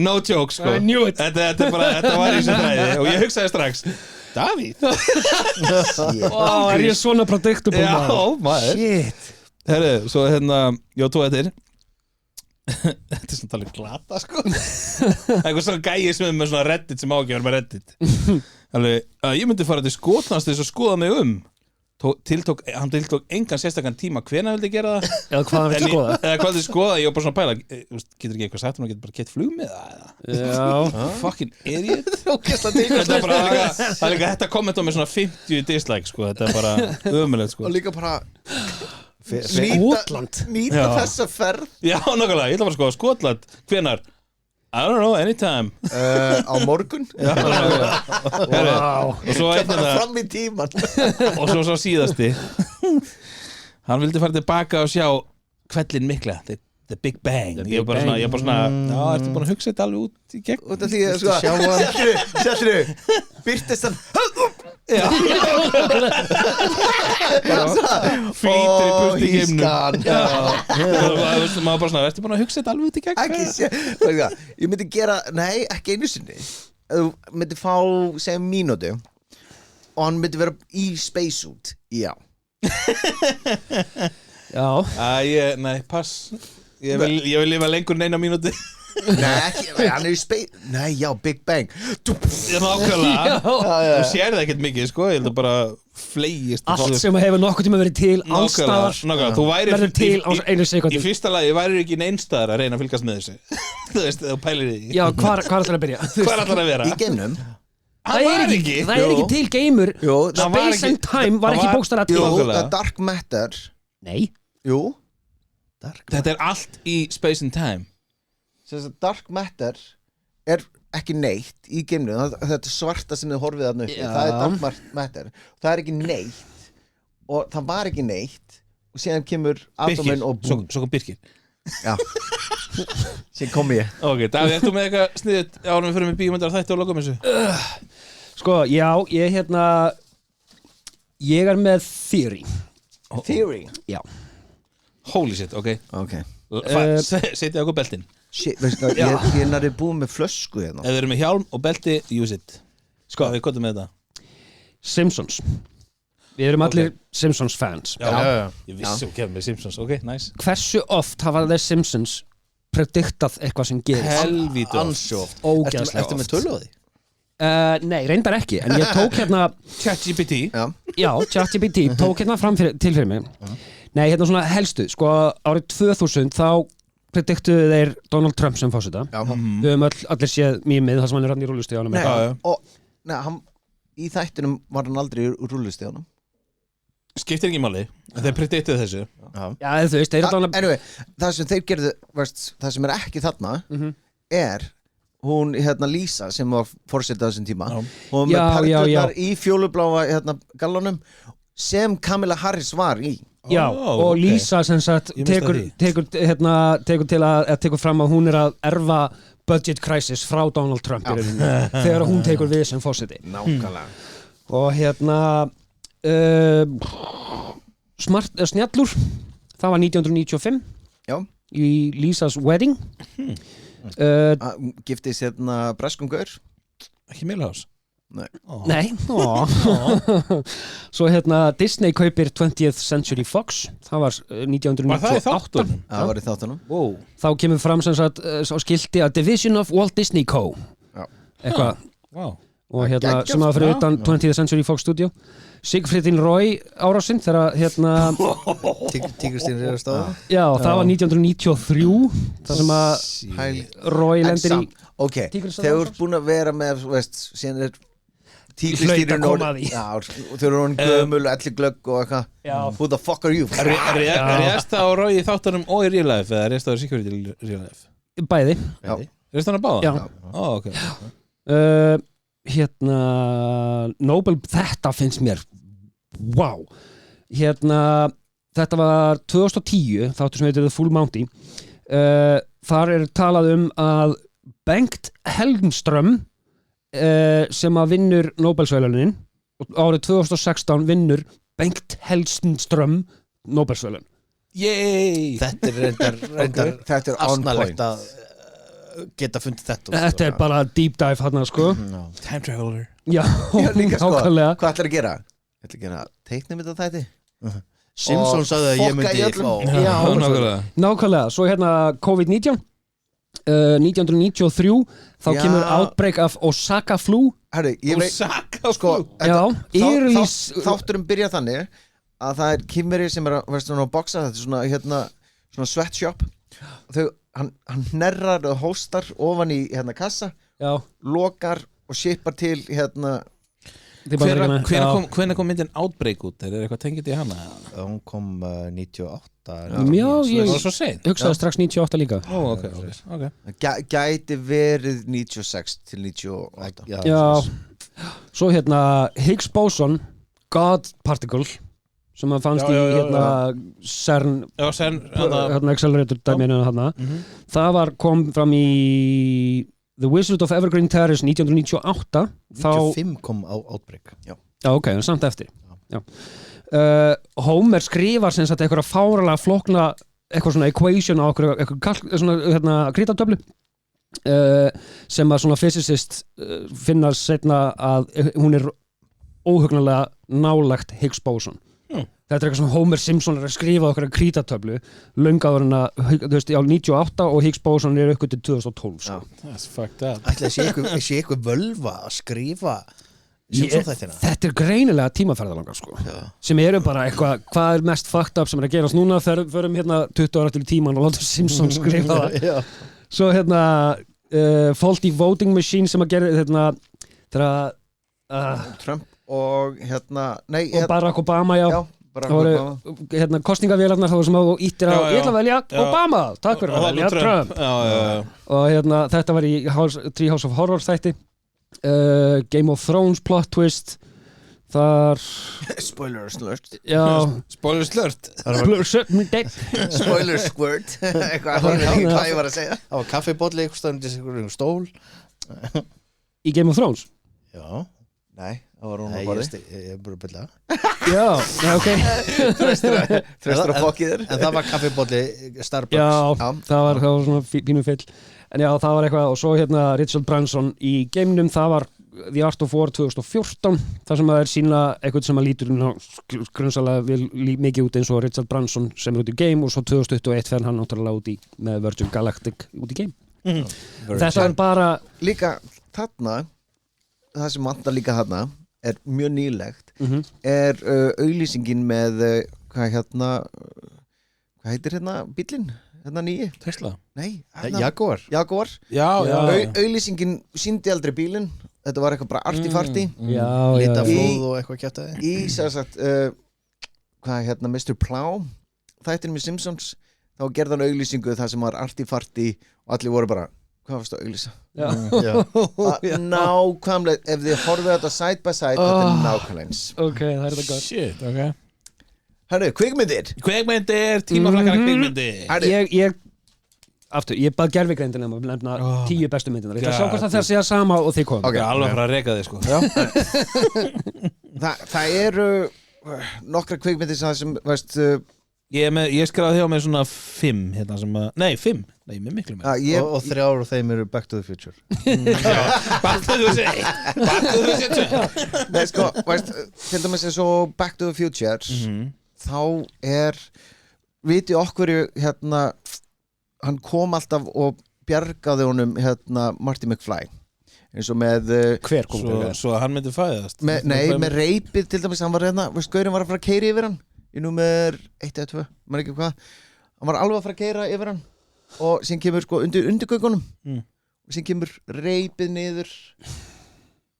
Speaker 3: no joke sko
Speaker 1: I knew it
Speaker 3: þetta var í þessu þræði og ég hugsaði strax Davíð
Speaker 1: er ég svona predictable
Speaker 3: maður
Speaker 1: shit
Speaker 3: herru, svo hérna, ég tók þetta þetta er svona talið glata sko eitthvað svona gæi sem er með svona Reddit sem á ekki að vera með Reddit alveg, ég myndi fara til Skotlands til þess að skoða mig hann tiltók engan sérstakann tíma hvenær vildi gera það
Speaker 1: eða hvað hann vildi skoða
Speaker 3: eða hvað vildi skoða, ég var bara svona að pæla getur ekki eitthvað sagt, hann getur bara kett flug með það
Speaker 1: já
Speaker 3: fucking idiot þetta er bara líka þetta komment á með svona 50 dislike sko, þetta er bara ömulegt sko
Speaker 2: og líka bara
Speaker 1: Skotland
Speaker 2: nýta þessa ferð
Speaker 3: já, nákvæmlega, ég ætla bara að skoða Skotland hvenær, I don't know, anytime
Speaker 2: á morgun
Speaker 1: wow.
Speaker 3: og svo
Speaker 2: það bara fram í tíman
Speaker 3: og svo síðasti hann vildi fara tilbaka og sjá hvellin mikla the Big Bang ég er bara svona já, ertu búin að hugsa þetta alveg út í gegn
Speaker 2: út af því að sko sérðu byrtist hann
Speaker 3: flýtir í burt í geimnum maður bara svona, ertu búin að hugsa þetta alveg út í gegn
Speaker 2: ekki sé ég myndi gera, nei, ekki einu sinni þú myndi fá, segjum mínútu og hann myndi vera í spacesuit, já
Speaker 3: nei, pass ég vil lifa lengur en eina mínúti
Speaker 2: nei, ekki, hann er í space nei, já, Big Bang
Speaker 3: nákvæmlega þú sér það ekkert mikið, sko ég held að bara flegist
Speaker 1: allt sem hefur nokkuð tíma verið til allstaðar
Speaker 3: þú
Speaker 1: verður til á einu sekundi
Speaker 3: í fyrsta lagi værir ekki neinstaðar að reyna að fylgast með þessu þú veist, þú pælir í
Speaker 1: já, hvar ætlar að byrja
Speaker 3: hvar ætlar að vera
Speaker 2: í geimnum
Speaker 1: það er ekki til geimur Space and Time var ekki bókstaflega til
Speaker 2: jú, Dark Matter
Speaker 1: nei
Speaker 2: jú
Speaker 3: þetta er allt í Space and Time
Speaker 2: Dark Matter er ekki neitt í geimnum þetta svarta sem þið horfið þarna uppi það er Dark Matter það er ekki neitt og það var ekki neitt og síðan kemur atomin og
Speaker 3: svo kom Birkir
Speaker 2: já síðan kom ég
Speaker 3: ok, Davíð, ertu með eitthvað sniðið árum við fyrir með bíómyndar þætti og lokum þessu
Speaker 1: sko, já, ég er með theory já
Speaker 3: holy shit, ok setja okkur beltin
Speaker 2: shit, veist hvað, ég er nærið búið með flösku hérna
Speaker 3: ef við erum með hjálm og belti, use it sko, við gotum með þetta
Speaker 1: Simpsons Við erum allir Simpsons fans
Speaker 3: Já.
Speaker 4: Já.
Speaker 3: Ég vissi kemur með Simpsons, ok, nice
Speaker 1: Hversu oft hafa The Simpsons prediktað eitthvað sem gerist?
Speaker 3: Helvíti
Speaker 4: Ansi oft
Speaker 1: Ógeðslega
Speaker 4: Ertu með
Speaker 1: oft
Speaker 4: tölu á því?
Speaker 1: Nei, reyndar ekki En ég tók hérna
Speaker 3: ChatGPT
Speaker 1: Já, ChatGPT tók hérna fram til fyrir mig Nei, hérna svona helstu Sko, árið 2000 þá prediktuðu þeir Donald Trump sem fórseta
Speaker 2: Já.
Speaker 1: Við höfum allir séð mýmið þar sem hann er hann í rúllustíðanum
Speaker 2: Nei,
Speaker 3: Já.
Speaker 2: og hann, í þættinum var hann aldrei úr rúllustíðanum.
Speaker 3: Skiptir ekki máli, en þeir prediktuðu þessu
Speaker 1: Já, þú veist, þeir er allan
Speaker 2: Anyway, það sem þeir gerðu, það sem er ekki þarna er hún, Lisa sem var fórseta á þessum tíma
Speaker 3: Já.
Speaker 2: hún
Speaker 1: Já,
Speaker 2: með
Speaker 1: já,
Speaker 2: perlurnar í fjólubláa gallonum sem Kamala Harris var í.
Speaker 1: Já, og
Speaker 3: ok.
Speaker 1: Lisa sem sagt
Speaker 3: Ég missti
Speaker 1: tekur til að tekur fram að hún er að erfa budget crisis frá Donald Trump í rauninni, þegar hún tekur við sem fórseti
Speaker 2: Nákvæmlega.
Speaker 1: og snjallur það var 1995
Speaker 2: Já.
Speaker 1: í Lisas wedding
Speaker 2: Giftist breskum gaur.
Speaker 3: Ekki Milhouse
Speaker 2: Nei.
Speaker 1: Nei Svo Disney kaupir 20th Century Fox það var
Speaker 3: Var það í
Speaker 1: 1998
Speaker 3: þáttunum?
Speaker 2: Það var í þáttunum.
Speaker 3: Wow.
Speaker 1: þá kemur fram sem sagt á skilti að Division of Walt Disney Co
Speaker 2: Já.
Speaker 1: eitthvað
Speaker 3: Wow.
Speaker 1: og
Speaker 2: Geggjað.
Speaker 1: sem var fyrir
Speaker 3: Já,
Speaker 1: utan 20th Century Fox Studio Sigfridin Roy árásinn þegar
Speaker 4: Tígristinn er að staða
Speaker 1: já það var 1993 þar sem að
Speaker 2: Hæl.
Speaker 1: Roy
Speaker 2: En
Speaker 1: lendir í
Speaker 2: samt, ok,
Speaker 1: Tígrisdal
Speaker 2: þegar þú
Speaker 1: áfram?
Speaker 2: ert búin að vera með, síðan er
Speaker 1: Hlaut
Speaker 2: tígristýrin
Speaker 1: að koma að því.
Speaker 2: Já, og þau eru orðin gömul, elli glögg og eitthvað.
Speaker 1: Já.
Speaker 2: Who the fuck are you?
Speaker 3: Réðst það á Rói í þáttunum og í real life eða réðst það á Security í real life?
Speaker 1: bæði
Speaker 2: Já.
Speaker 3: Réðst það á báða?
Speaker 1: Já.
Speaker 3: Ó, ok
Speaker 1: Nobel, þetta finnst mér wow þetta var 2010 þáttur sem heitir The Full Monty þar er talað að Bengt Helmström sem að vinnur Nobelsverðlaunin og árið 2016 vinnur Bengt Helmström Nobelsverðlaun
Speaker 3: Yay!
Speaker 4: Þetta er reyndar
Speaker 2: Þetta er on
Speaker 4: asnalegt
Speaker 2: point.
Speaker 4: að geta fundið þetta
Speaker 1: þetta er bara deep dive hann sko
Speaker 3: Time traveler
Speaker 1: já,
Speaker 2: Já, líka sko,
Speaker 1: nákvæmlega
Speaker 2: hvað ætlar að gera? Ég ætla að gera teiknum þetta þætti.
Speaker 4: Simpson
Speaker 2: Og
Speaker 4: sagði að ég
Speaker 2: fokka í
Speaker 4: myndi
Speaker 2: öllum.
Speaker 4: fá
Speaker 1: Já,
Speaker 3: nákvæmlega
Speaker 1: nákvæmlega, svo COVID-19 1993 þá
Speaker 2: Já.
Speaker 1: kemur outbreak af Osaka flu
Speaker 2: Herri, ég veit,
Speaker 3: Osaka
Speaker 2: sko,
Speaker 1: já, írlís
Speaker 2: þátturum byrja þannig að það er kýmveri sem er að boxa, þetta er svona sweatshop og hann hnerrar og hóstar ofan í kassa,
Speaker 1: já,
Speaker 2: lokar og shipar til
Speaker 3: Hvenær kom myndin Outbreak út? Er eitthvað tengið í hana?
Speaker 4: Hún kom 98
Speaker 1: Já, ég-
Speaker 3: Það var svo sein
Speaker 1: hugsaði strax 98 líka
Speaker 3: Ó, ok
Speaker 2: gæti verið 96 til 98.
Speaker 1: já, svo Higgs boson God particle sem að fannst í CERN
Speaker 3: Já, sen
Speaker 1: accelerator dæminu það kom fram í The Wizard of Evergreen Terrace 1998 þá
Speaker 4: 95 kom á Outbreak
Speaker 1: já, ok, samt eftir já. Homer skrifar sem sagt eitthvað fáralega flókna eitthvað svona equation á eitthvað krítatöflu sem að svona physicist finna setna að hún er óhugnarlega nálægt Higgs boson þetta er eitthvað sem Homer Simpson er að skrifa okkur krítatöflu löngaður en að þú veist, 98 og Higgs boson er eitthvað til 2012 sko.
Speaker 3: That's fucked up
Speaker 4: Ætli að sé eitthvað völva að skrifa Simpson þættina
Speaker 1: þetta er greinilega tímaferðalangar sko. sem eru bara eitthvað, hvað er mest fucked up sem er að gerast núna þegar við förum 20 ára til í tíman og láta Simpson skrifa það svo faulty voting machine sem að gera þegar
Speaker 2: Trump og nei,
Speaker 1: og Barack Obama
Speaker 2: já,
Speaker 1: það voru kostningavélarnar þá sem þú íttir á ég ætla að velja Obama, takk fyrir að velja Trump og þetta var í Treehouse of Horror þætti Game of Thrones plot twist þar
Speaker 2: spoiler alert
Speaker 1: já
Speaker 3: Spoiler slört
Speaker 2: spoiler squirt eitthvað, ég veit ekki hvað ég var að segja.
Speaker 4: Það var kaffibólli eitthvað stöndis stól
Speaker 1: í Game of Thrones
Speaker 4: Já
Speaker 2: Nei, það var hún
Speaker 4: Nei,
Speaker 2: á borði.
Speaker 4: ég er bara að byrja
Speaker 1: já, ok
Speaker 2: Þrestur að fokkið þér.
Speaker 4: En það var kaffibólli Starbucks
Speaker 1: já, það var svona pínu fyll en já, það var eitthvað og svo Richard Branson í geiminum, það var The Art of War 2014 þar sem að er sína eitthvað sem að lítur grunnsalega mikið út eins og Richard Branson sem út í Game og svo 2021 fer hann náttúrulega út í með Virgin Galactic út í Game þetta er bara
Speaker 2: líka þarna það sem vantar líka þarna er mjög nýlegt er auglýsingin með hvað heitir hérna bíllinn hérna nýi
Speaker 3: Tesla
Speaker 2: nei,
Speaker 4: Jaguar
Speaker 3: Já
Speaker 2: auglýsingin síndi aldrei bílinn þetta var eitthvað bara artifarti
Speaker 4: litaflóð og eitthvað kjátaði
Speaker 2: í sagt, hvað hérna Mr. Plow þættin með Simpsons þá gerði hann auglýsingu það sem var artifarti og allir voru bara hvað varst að auglýsa nákvæmlega ef þið horfið þetta side by side þetta er nákvæmlega eins
Speaker 1: ok, það er þetta gott
Speaker 3: Shit, ok
Speaker 2: Herru, kvikmyndir
Speaker 3: tímaflakkara kvikmyndir
Speaker 1: ég bað gervigreindin að nefna 10 bestu myndinar ég ætla að sjá hvort það segja sama og þið komum
Speaker 3: okay, alveg frá að reka þig sko
Speaker 2: það eru nokkra kvikmyndir sem veist
Speaker 3: ég skræði hjá með svona 5 hérna sem að, nei 5 nei, með miklu með
Speaker 4: og 3 og þeim eru Back to the Future
Speaker 3: Back to the Future
Speaker 2: nei sko, veist til dæmis eins og Back to the Future þá er viti okkur hérna hann kom alltaf og bjargaði honum hérna Marty McFly eins og með
Speaker 1: hver kom
Speaker 3: svo hann myndi fæðast
Speaker 2: með reipið til dæmis hann var hérna veist gaurinn var að fara að keyra yfir hann í númer 1 eða 2 maður ekki hvað hann var alveg að fara að keyra yfir hann og síðan kemur sko undirgöngunum og síðan kemur reipið niður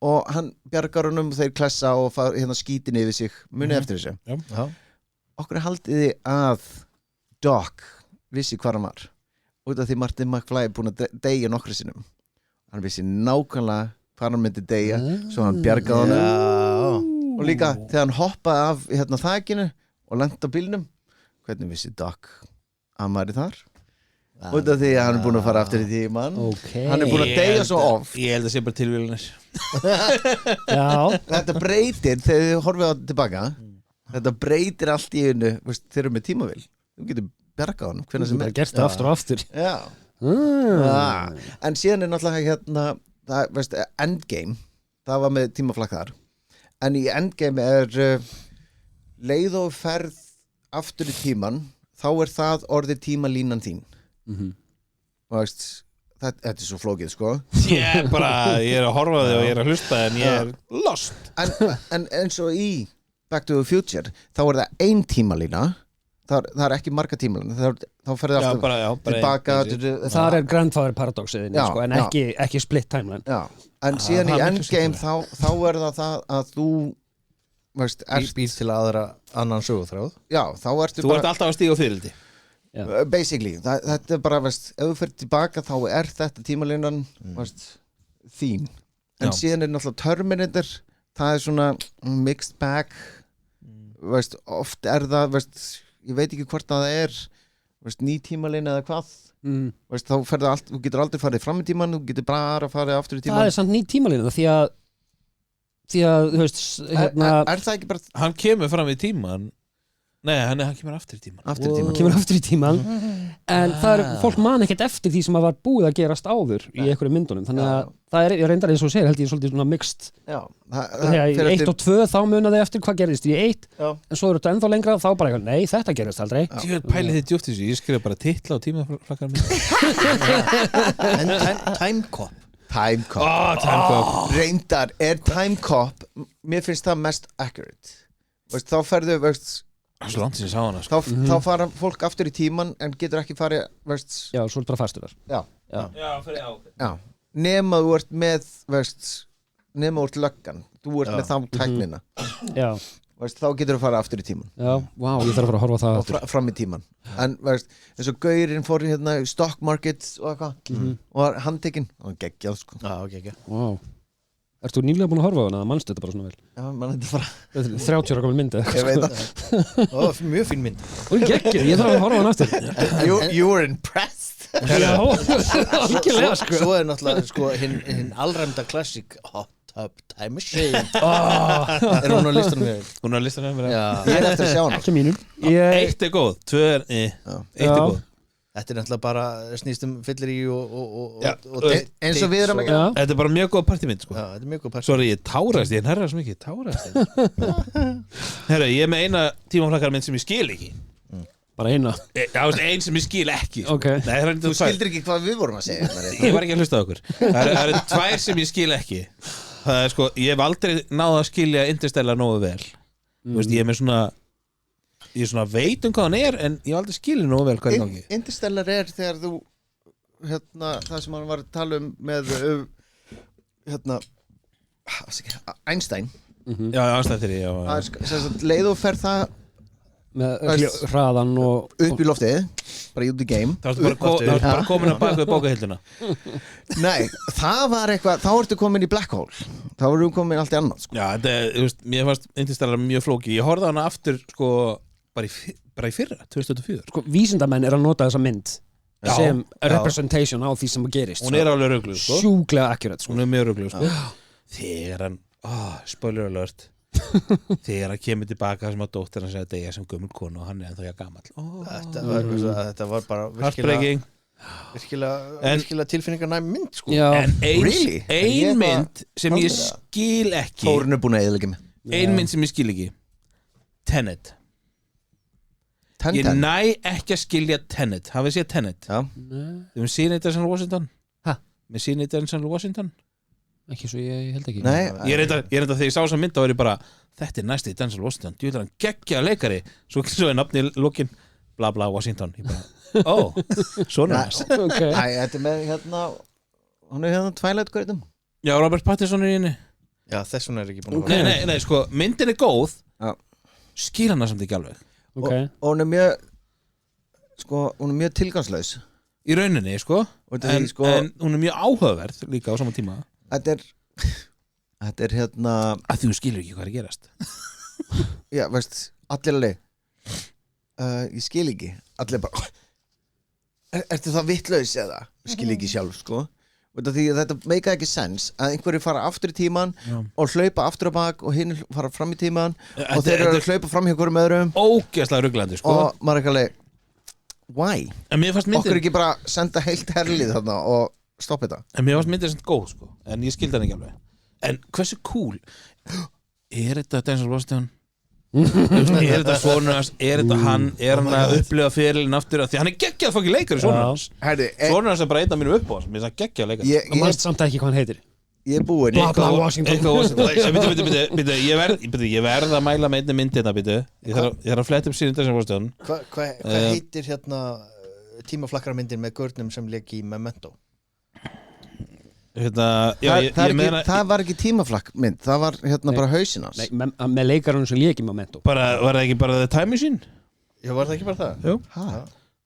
Speaker 2: og hann bjargar honum og þeir klessa og hérna skítin yfir sig munið eftir þessu okkur haldið þið að Doc vissi hvað hann var út af því Martin McFly er búin að deyja nokkru sinnum hann vissi nákvæmlega hvað hann myndi deyja svo hann bjargaði honum og líka þegar hann hoppaði af hérna þakinu og lenti á bílnum hvernig vissi Doc að hann væri þar út af því að hann er búin að fara aftur í tíman hann er búin að deyja svo oft
Speaker 3: ég held að sé bara tilvílanir
Speaker 2: þetta breytir þegar þið horfið á tilbaka þetta breytir allt í einu þeir eru með tímavél þú getur bjargað hann hvernig sem
Speaker 1: er gert það aftur og aftur
Speaker 2: en síðan er náttúrulega hérna það, Endgame það var með tímaflakkar en í Endgame er leið og ferð aftur í tíman þá er það orðið tímalínan þín þetta er svo flókið sko
Speaker 3: ég er að horfa þig og ég er að hlusta en ég er lost
Speaker 2: en eins og í Back to the Future þá er það ein tímalína það er ekki marga tímalína þá ferði alltaf tilbaka
Speaker 1: það er grandfather paradoxið sko, en ekki split timeline
Speaker 2: en síðan í Endgame þá er það að þú
Speaker 4: býr til aðra annan sögutráð
Speaker 2: þá ertu
Speaker 3: þú ert alltaf að stíga á fyrirldi
Speaker 2: basically, þetta er bara ef þú fyrir tilbaka þá er þetta tímalínan þín en síðan er náttúrulega Terminator það er svona mixed bag oft er það ég veit ekki hvort að það er ný tímalína eða hvað þá ferðu allt, þú getur aldrei farið fram í tíman þú getur bara farið aftur í tíman
Speaker 1: það er samt ný tímalína því að þú veist hérna,
Speaker 2: er það ekki bara
Speaker 3: hann kemur fram í tíman nei, hann kemur aftur í tíman
Speaker 1: en það er, fólk man ekkert eftir því sem að var búið að gerast áður í einhverjum myndunum þannig að það er, ég reyndar eins og segir held ég svolítið svona mixed þegar í 1 og 2 þá muna þið eftir hvað gerðist í 1 en svo eru þetta ennþá lengra þá bara eitthvað, nei þetta gerðist aldrei
Speaker 3: pælið þið djúpt þessu, ég skrifa bara titla á tímaflakkar
Speaker 4: Time Cop
Speaker 2: Time Cop reyndar er Time Cop mér finnst það mest accurate þá ferðu
Speaker 3: svo langt sem ég sá hana
Speaker 2: þá fara fólk aftur í tíman en getur ekki farið
Speaker 1: já, svo er bara fastur
Speaker 3: þar
Speaker 2: nema þú ert með nema þú ert löggan þú ert með þá tæknina þá getur þú farið aftur í tíman
Speaker 1: ég þarf að fara að horfa það aftur
Speaker 2: fram í tíman en eins og gaurinn fór í hérna stock market og eitthvað og var handtekinn og geggjað sko
Speaker 1: Ertu nýlega búin að horfa á hana eða manstu þetta bara svona vel?
Speaker 2: Já, mann þetta bara
Speaker 1: 30 ára gammal mynd
Speaker 2: ég veit það
Speaker 4: mjög fín mynd
Speaker 1: ég þarf að horfa á hana aftur
Speaker 2: you were impressed
Speaker 1: já, algjörlega sko
Speaker 4: svo er náttúrulega sko hinn allræmda klassík Hot Tub Time Machine er hún á listanum
Speaker 3: mér
Speaker 2: ég er eftir að sjá hana
Speaker 1: ekki mínum
Speaker 3: 1 er góð 2 er 1 er góð
Speaker 4: Þetta náttúrulega bara snýst fyllir í og
Speaker 2: eins og við erum ekki.
Speaker 1: Já.
Speaker 3: Þetta bara mjög góð partímynd sko.
Speaker 4: Já, þetta mjög góð part.
Speaker 3: Sorry, ég tárast, ég nærra svo mikið tárast Herra, ég er með eina tímaflakkarmynd sem ég skil ekki
Speaker 1: Bara eina
Speaker 3: ein sem ég skil ekki sko.
Speaker 1: Ok.
Speaker 3: Nei, það er
Speaker 2: Þú skildir ekki hvað við vorum að segja
Speaker 3: Ég var ekki að hlusta á okkur Það eru tvær sem ég skil ekki Það er sko, ég hef aldrei náð að skilja Interstellar nógu vel Þú veist, ég er með svona Ég svona veit hvað hann er en ég hef aldrei skilja nógu vel hvað er gangi
Speaker 2: Interstellar þegar þú það sem hann var að tala um með Einstein
Speaker 3: Já, ástæðir ég
Speaker 2: það er sem sagt, leið og fer það
Speaker 1: Með hraðan og
Speaker 2: upp í loftið bara út í game
Speaker 3: Það er bara komin að baka við bókahilduna
Speaker 2: Nei, það var eitthvað þá ertu komin í black hole þá erum komin allt í annað sko.
Speaker 3: Já, þetta, þú veist, mér fannst Interstellar mjög flóki Ég horfði á hana aftur, sko, bara í fyrra, 2004
Speaker 1: sko, vísindamenn er að nota þessa mynd
Speaker 3: Já,
Speaker 1: sem
Speaker 3: já.
Speaker 1: representation á því sem gerist
Speaker 3: Hún er alveg rugluð, sko
Speaker 1: sjúklega accurate sko.
Speaker 3: Hún er mjög rugluð, sko Þegar hann, spoiler alert Þegar hann kemur tilbaka sem að dóttir hann segja að deyja sem gömul konu og hann er ennþá ég gamall
Speaker 4: Þetta var bara
Speaker 3: Heartbreaking
Speaker 4: virkilega tilfinningarnæm mynd sko.
Speaker 1: Já.
Speaker 3: En
Speaker 2: Really?
Speaker 3: ein mynd sem ég skil ekki
Speaker 2: Þórun er búin að eðilegja mig
Speaker 3: Ein mynd sem ég skil ekki Tenet Ég næ ekki að skilja Tenet Hafið séð Tenet?
Speaker 2: Já.
Speaker 3: Við síðan þetta sem Washington
Speaker 1: Ha?
Speaker 3: Við síðan þetta sem Washington
Speaker 1: ekki svo ég held ekki
Speaker 2: Nei,
Speaker 3: Ég er þetta þegar ég sá þessa mynd þá er ég bara þetta er næsti Denzel Washington djúlega hann geggja leikari svo er nafni í lokin bla bla Washington ég bara svona
Speaker 1: okay.
Speaker 2: Æ, þetta er með hún er Twilight Girlum
Speaker 3: Já, Robert Pattinson er í henni
Speaker 4: Já, þess vegna er ekki búin að
Speaker 3: Nei, sko, myndin er góð
Speaker 2: Já.
Speaker 3: skil hana samt ekki alveg
Speaker 1: Okay.
Speaker 2: og hún er mjög hún er mjög tilgangslaus
Speaker 3: í rauninni, sko en hún er mjög áhugaverð líka á sama tíma
Speaker 2: þetta er
Speaker 3: að þú skilur ekki hvað er að gerast
Speaker 2: já, veist, allir alveg ég skil ekki allir bara ertu það vittlaus eða skil ekki sjálf, sko því að þetta meika ekki sens að einhverju fara aftur í tíman og hlaupa aftur á bak og hinn fara fram í tíman og þeir eru að hlaupa fram hjá hverjum öðrum
Speaker 3: ógeðslega ruglandi, sko
Speaker 2: og maður er ekki alveg why?
Speaker 3: En mér fannst myndin
Speaker 2: Okkur ekki bara senda heilt herlið þarna og stoppa þetta
Speaker 3: En mér fannst myndin samt góð, sko en ég skildi hann ekki alveg En hversu cool er þetta Denzel Washington? Er þetta svona er þetta hann, er hann að upplifa fyrirlin aftur því hann er geggjað fokki leikari svona hans svona hans er bara einn af mínum upp á hans mér er það geggjað leikari
Speaker 1: Það mannst samt ekki hvað hann heitir
Speaker 2: ég er búinn
Speaker 1: Bla bla Washington
Speaker 3: Bitu, ég verð að mæla með einni mynd hérna, bitu Ég þarf að fletta upp síðan þessum Washington
Speaker 4: Hvað heitir tímaflakkaramyndin með görnum sem leik í Memento?
Speaker 2: Það var ekki tímaflakk mynd það var bara hausinn hans
Speaker 1: Nei, með leikarunum sem lék í Memento
Speaker 3: Var það ekki bara The Time Machine?
Speaker 4: Já, var það ekki bara það?
Speaker 3: Jú,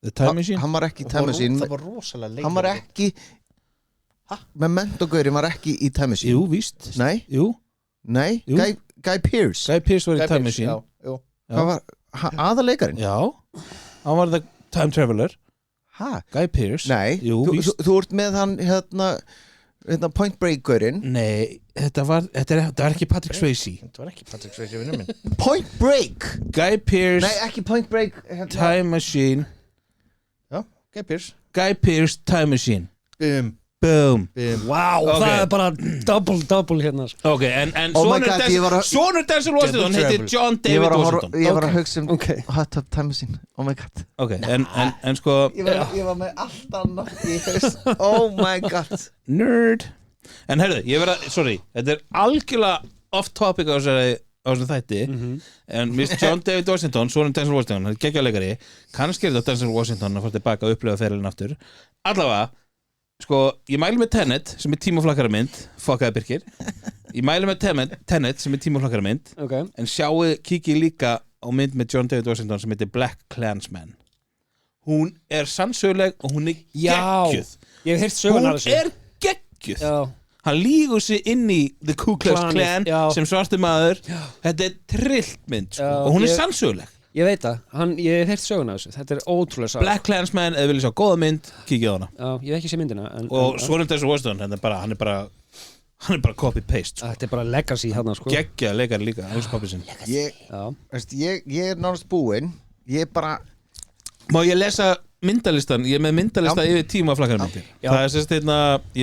Speaker 3: The Time Machine
Speaker 2: Hann var ekki í Time Machine
Speaker 4: Það var rosalega leik
Speaker 2: Hann var ekki Memento-gaurinn var ekki í Time Machine
Speaker 3: Jú, víst
Speaker 2: Nei,
Speaker 3: Jú,
Speaker 2: Guy Pearce
Speaker 3: Guy Pearce var í Time Machine
Speaker 2: Hvað var aðaleikarinn?
Speaker 3: Já, hann var The Time Traveler
Speaker 2: Hæ?
Speaker 3: Guy Pearce
Speaker 2: Nei,
Speaker 3: Jú, víst
Speaker 2: þú ert með hann Point Break-gaurinn
Speaker 3: Nei, þetta var ekki Patrick Swayze
Speaker 4: Þetta var ekki Patrick Swayze vinnu minn
Speaker 2: Point Break
Speaker 3: Guy Pearce
Speaker 2: Nei, ekki Point Break
Speaker 3: Time Machine
Speaker 4: Já, Guy
Speaker 3: Pearce Time Machine
Speaker 4: Boom
Speaker 1: Wow,
Speaker 3: Ok.
Speaker 1: það er bara double hérna sko.
Speaker 3: Ok, en
Speaker 2: Oh my God, ég var að-
Speaker 3: sonur Denzel Washington heitir John David Washington
Speaker 2: Ég var að
Speaker 1: Ok.
Speaker 2: hugsa um
Speaker 1: Ok.
Speaker 2: Hot Tub Time Machine Oh my God
Speaker 3: Ok, en sko
Speaker 2: Ég var með allt annað í haust Oh my God
Speaker 3: Nerd En herðu, ég verða, sorry Þetta er algjörlega off topic á þessum þætti En Miss John David Washington sonur Denzel Washington, hann er geggjuleikari kannski er þetta Denzel Washington að fara tilbaka að upplifa ferilinn aftur allavega sko, ég mæli með Tenet sem er tímaflakkaramynd fokkaði Birkir ég mæli með Tenet sem er tímaflakkaramynd
Speaker 1: okay.
Speaker 3: en kíkið líka á mynd með John David Washington sem heitir Black Klansman hún er sannsöguleg og hún er geggjuð
Speaker 1: Ég hef heyrt sögunar
Speaker 3: hún er geggjuð
Speaker 1: Já.
Speaker 3: hann lígur sig inn í The Ku Klux Klan
Speaker 1: Já.
Speaker 3: sem svartur maður þetta er trillt mynd sko.
Speaker 1: Já,
Speaker 3: og hún er
Speaker 1: ég-
Speaker 3: sannsöguleg
Speaker 1: Ég veit það, ég hef heyrt sögunar þessu Þetta er ótrúlega sá
Speaker 3: Black Klansman, ef þið viljið sjá góða mynd kíkið á hana
Speaker 1: Já, ég hef ekki sé myndina
Speaker 3: og svona Denzel Washington hann er bara copy-paste sko.
Speaker 1: Þetta er bara legacy hérna sko
Speaker 3: geggja leikari líka, alls pappi sinn
Speaker 2: Ég
Speaker 1: Já.
Speaker 2: er nánast búinn Ég bara
Speaker 3: Má ég lesa myndalistan, ég er með myndalista yfir tímaflakkarum myndir. Það er sérst ég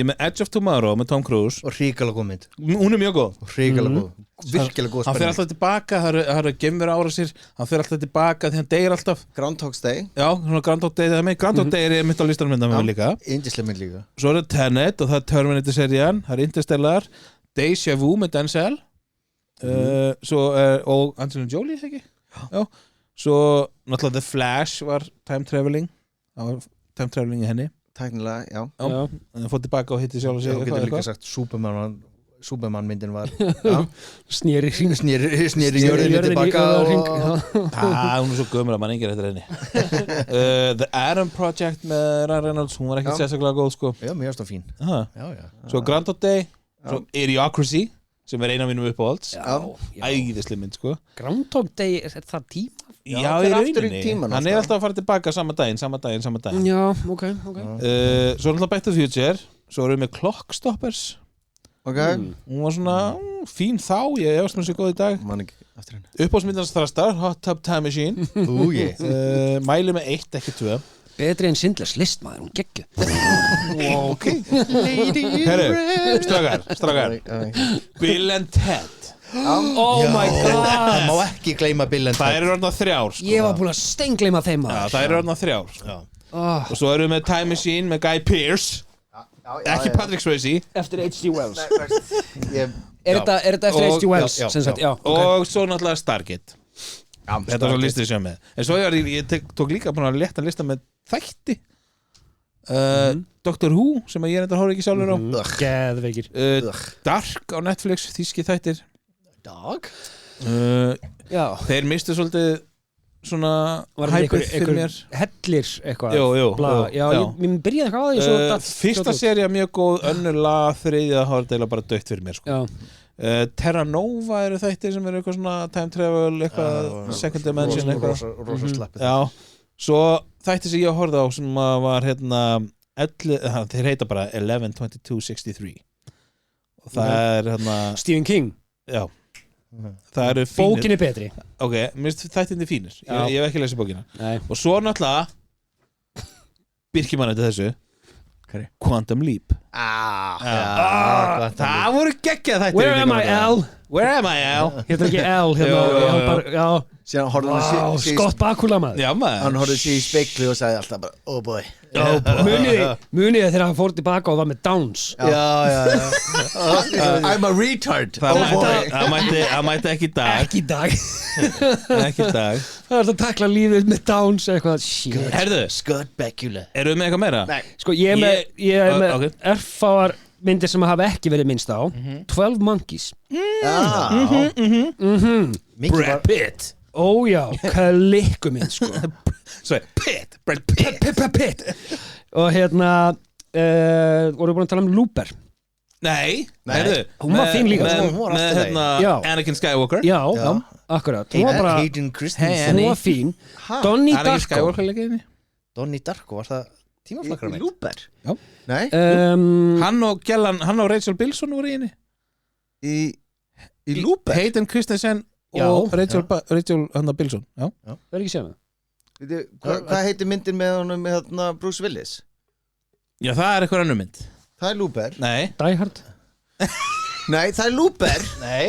Speaker 3: er með Edge of Tomorrow með Tom Cruise
Speaker 4: Og hrikalega góð mynd
Speaker 3: Hún er mjög góð
Speaker 4: Hrikalega góð Virkilega góð
Speaker 3: Hann fer
Speaker 4: spenning
Speaker 3: alltaf tilbaka, það eru geimveru árásir Hann fer alltaf tilbaka því hann deyr alltaf
Speaker 2: Groundhog's Day
Speaker 3: Já, svona Groundhog Day það með Groundhog Day er ég mitt á listanum mynda með mig líka
Speaker 4: Indislega mynd líka
Speaker 3: Svo er það Tenet og það er Terminator-serían Það er Interstellar, Deja Vu með Denzel og Angelina Jolie, ekki? Já. Svo náttúrulega The Flash var time traveling Það var time traveling í henni
Speaker 2: Tæknilega, já
Speaker 3: Það fór tilbaka og hitti sjálf og
Speaker 4: Þú
Speaker 3: sig
Speaker 4: getur líka sagt Superman myndin var
Speaker 1: Snýri hring
Speaker 4: Snýri jörðinni tilbaka
Speaker 3: Hún er svo gömur að mann engir eftir henni The Adam Project með Ryan Reynolds Hún var ekki sérstaklega góð sko
Speaker 4: Já, mjög ástæð fín
Speaker 3: Aha. Svo Groundhog Day Svo Idiocracy sem er eina af mínum uppáhalds Æðislega mynd sko
Speaker 1: Groundhog Day, er það tíma?
Speaker 3: Já, í rauninni Hann er alltaf að fara tilbaka sama daginn
Speaker 1: Já, ok
Speaker 3: Svo náttúrulega Back to the Future Svo erum við með Clockstoppers Hún var svona fín þá Ég efast með sér góð í dag Uppáhaldsmyndans þrastar Hot Tub Time Machine Mæli með 1, ekki 2
Speaker 1: Betri en Schindlers List, maður, hún geggju
Speaker 3: Ok Herru, strákar Bill and Ted
Speaker 1: Oh my god
Speaker 4: Það má ekki gleyma Bill and Ted
Speaker 3: Það eru orðna 3 sko.
Speaker 1: Ég var búin að steingleima þeim maður
Speaker 3: Það eru orðna 3 sko. Og svo erum við með Time Machine með Guy Pearce Ekki Patrick Swayze
Speaker 1: Eftir H.G. Wells
Speaker 2: Ég
Speaker 1: Er þetta eftir H.G. Wells?
Speaker 3: Og svo náttúrulega Stargate Þetta var svo listið sem með En svo ég tók líka búin að leta lista með þætti Doctor Who sem ég reyndar horf ekki sjálfur á
Speaker 1: Geðveikir
Speaker 3: Dark á Netflix, þýski þættir
Speaker 4: Dag?
Speaker 3: Þeir mistu svolítið svona hæpið fyrir mér
Speaker 1: Hellir eitthvað
Speaker 3: Jú
Speaker 1: Já, ég byrjaði eitthvað á því
Speaker 3: Fyrsta sería mjög góð, önnur lag þriðja har deila bara dött fyrir mér sko. Terra Nova eru þættir sem eru eitthvað svona time travel eitthvað, second dimension eitthvað
Speaker 4: Rosa slappið
Speaker 3: Já, svo þættir sem ég horfði á sem var þeir heita bara 11-22-63 og það er
Speaker 1: Stephen King
Speaker 3: Já Það eru fínir
Speaker 1: Bókin er betri
Speaker 3: Ok, mér finnst þættinni fínir Ég hef ekki lesið bókina
Speaker 1: Nei.
Speaker 3: Og svo náttúrulega Birkimann eftir þessu Quantum Leap Það voru geggjað þættir
Speaker 1: Where am I, Al?
Speaker 3: Where am I, Al?
Speaker 1: Hér ekki Al Já
Speaker 2: Síðan horfði hann
Speaker 1: Skott bakula maður
Speaker 3: Já maður
Speaker 2: Hann horfði sér í spekli og sagði alltaf bara Oh boy
Speaker 1: Muniði þegar hann fór tilbaka og var með Downs
Speaker 2: Já I'm a retard
Speaker 3: Það mætti ekki í dag
Speaker 1: Ekki í dag
Speaker 3: Ekki í dag
Speaker 1: Það er að takla lífið með Downs eitthvað
Speaker 3: Herðu,
Speaker 4: Scott Bakula
Speaker 3: erum við með eitthvað meira?
Speaker 2: Nei
Speaker 1: Sko ég er með erfáar myndir sem hafa ekki verið minnst á 12 Monkeys
Speaker 3: Brad Pitt
Speaker 1: Ójá, klikkuminn sko
Speaker 3: Svo Brad Pitt
Speaker 1: Og voru búin að tala um Looper
Speaker 3: Nei, heyrðu
Speaker 1: Hún var fín líka
Speaker 3: Með Anakin Skywalker
Speaker 1: Já, akkurat Hún var bara,
Speaker 4: Hayden Christensen
Speaker 1: hún var fín Donnie
Speaker 3: Anakin
Speaker 1: Darko
Speaker 3: Skywalker leikinn
Speaker 4: Donnie Darko, var það tímaflakkar með?
Speaker 2: Looper
Speaker 3: Já
Speaker 2: Nei
Speaker 3: Hann og Rachel Bilson voru í henni
Speaker 2: Í Looper
Speaker 3: Hayden Christensen og Rachel Bilson Já
Speaker 1: Það er ekki séð með
Speaker 2: Hvað heitir myndin með honum með Bruce Willis?
Speaker 3: Já, það er eitthvað önnur mynd
Speaker 2: Það er Looper
Speaker 3: Nei
Speaker 1: Die Hard
Speaker 2: Nei, það er Looper
Speaker 4: Nei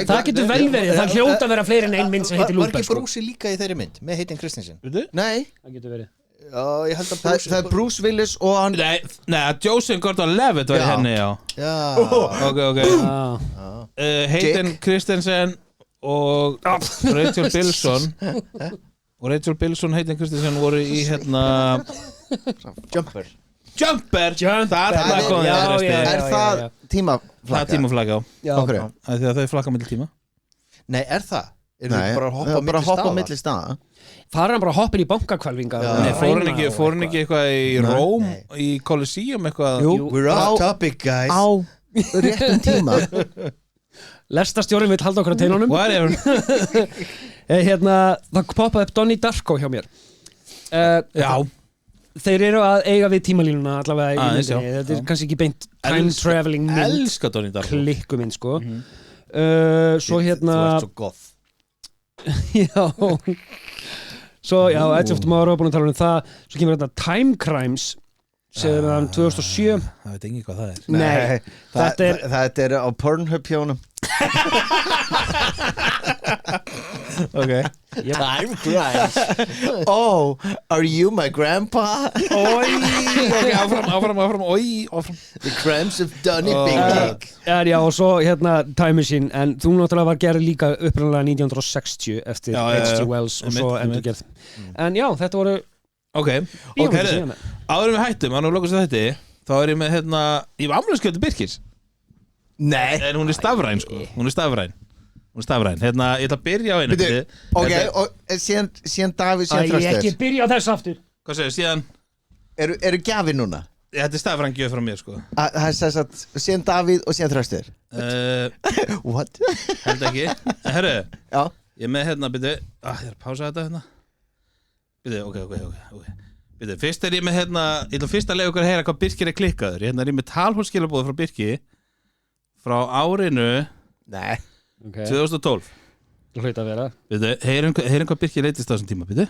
Speaker 1: Það getur vel verið, það hljóta að vera fleiri en ein mynd sem heitir
Speaker 4: Var
Speaker 1: Looper
Speaker 4: ekki Bruce líka í þeirri mynd með Hayden Christensen?
Speaker 2: Nei,
Speaker 1: Það getur verið
Speaker 4: Já, ég held að
Speaker 2: það er Bruce Willis og hann
Speaker 3: Nei, Joseph Gordon-Levitt var í henni, já Ok Hayden Christensen og Rachel Bilson Hayden Christensen voru í
Speaker 4: Jumper
Speaker 3: Þarna kom það
Speaker 2: Er það tímaflakka?
Speaker 3: Það er tímaflakka,
Speaker 1: Já,
Speaker 2: Okkur
Speaker 3: því að þau flakka milli tíma
Speaker 4: Nei, er það?
Speaker 2: Nei, það er bara að hoppa á milli staða
Speaker 1: Fara hann bara hoppin í bankakvalvinga
Speaker 3: Nei, fór hann ekki eitthvað í Róm í Colosseum eitthvað
Speaker 4: We're off topic, guys
Speaker 2: Á réttum tíma
Speaker 1: Lestastjórinn vill halda okkur á teinunum
Speaker 3: Whatever
Speaker 1: Það poppaði upp Donnie Darko hjá mér
Speaker 3: Já
Speaker 1: Þeir eru að eiga við tímalínuna allavega í
Speaker 3: Aðeins,
Speaker 1: myndinni
Speaker 3: já.
Speaker 1: Þetta er kannski ekki beint time traveling mynd
Speaker 3: Elska Donnie Darko
Speaker 1: Klikkuminn sko Svo
Speaker 4: Þú ert svo goth
Speaker 1: Já Svo, já, Edge of Tomorrow, búin að tala það. Svo kemur þetta Time Crimes sem er 2007.
Speaker 3: Það veit ekki hvað það er.
Speaker 1: Nei,
Speaker 2: þetta er á Pornhub hjónum.
Speaker 3: Okay.
Speaker 2: Time Crimes. Oh, are you my grandpa?
Speaker 3: Okay, áfram.
Speaker 2: The Crimes of Donny Big Dick.
Speaker 1: Já, og svo Time Machine, en þú náttúrulega var gerð líka upprunalega 1960 eftir H.G. Wells og svo endurgerð. En já, þetta voru
Speaker 3: Ok, herru, áður við hættum, hann lokast þetta, þá ég með ég var afmælisgjöf til Birkis.
Speaker 2: Nei.
Speaker 3: En hún stafræn, sko, hún stafræn. Ég ætla að byrja á einu.
Speaker 2: Ok, og síðan Davíð, síðan Þröstur.
Speaker 1: Ég ekki byrja á þess aftur.
Speaker 3: Hvað segir, síðan?
Speaker 2: Eru gjafir núna?
Speaker 3: Þetta stafræn gjöf frá mér, sko.
Speaker 2: Það er þess að síðan Davíð og síðan Þröstur. What?
Speaker 3: Held ekki. Herru,
Speaker 2: Já.
Speaker 3: ég með byrju, ég er að pása þetta Byrju, ok. Byrju, fyrst ég með ég ætla fyrst að lega ykkur að heyra hvað Birkir klikkaður. Ég með talhólskilabóð frá Birki frá árinu
Speaker 2: Nei.
Speaker 3: 2012.
Speaker 1: Það hlaut að vera.
Speaker 3: Byrju, heyrum hvað Birkir leitist á þessum tíma, byrju.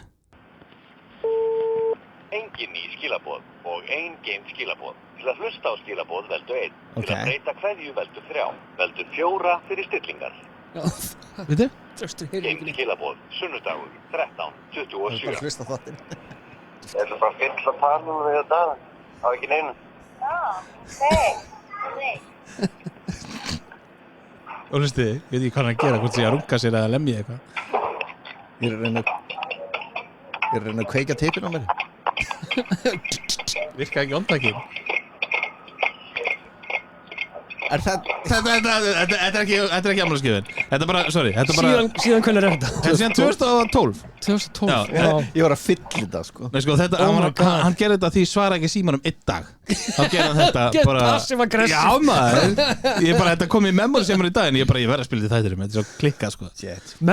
Speaker 5: Engin ný skilabóð og ein geymd skilabóð. Til að hlusta á skilabóð veldu 1. Til að breyta kveðju veldu 3. Veldu 4 fyrir stillingar.
Speaker 3: Byrju?
Speaker 5: Geymd skilabóð, sunnudagur, 13:27.
Speaker 2: Bara hlusta þáttinn.
Speaker 5: Er það bara fyll að tala við þetta? Á ekki neinu? Nei.
Speaker 3: Og hlusti, ég veit ekki hvað hann að gera, hvort sé að runga sér eða lemja eitthvað.
Speaker 2: Ég er að reyna að kveika teipin á mér.
Speaker 3: Virka ekki ondtakinn.
Speaker 2: Þetta
Speaker 3: er ekki afmælisgjöfin. Þetta er bara, sorry,
Speaker 1: Síðan hvernig er þetta?
Speaker 3: Þetta er síðan 2012.
Speaker 1: 2012,
Speaker 3: Já.
Speaker 2: Ég var að fylla þetta, sko.
Speaker 3: Nei, sko, þetta, hann gerði þetta því svara ekki símanum 1 dag. Þá gerði hann þetta
Speaker 1: Get
Speaker 3: bara...
Speaker 1: passive aggressive.
Speaker 3: Já, maður. Þetta kom í memory sem í dag, en ég verð að spila því þættirum. Þetta er svo klikkað, sko.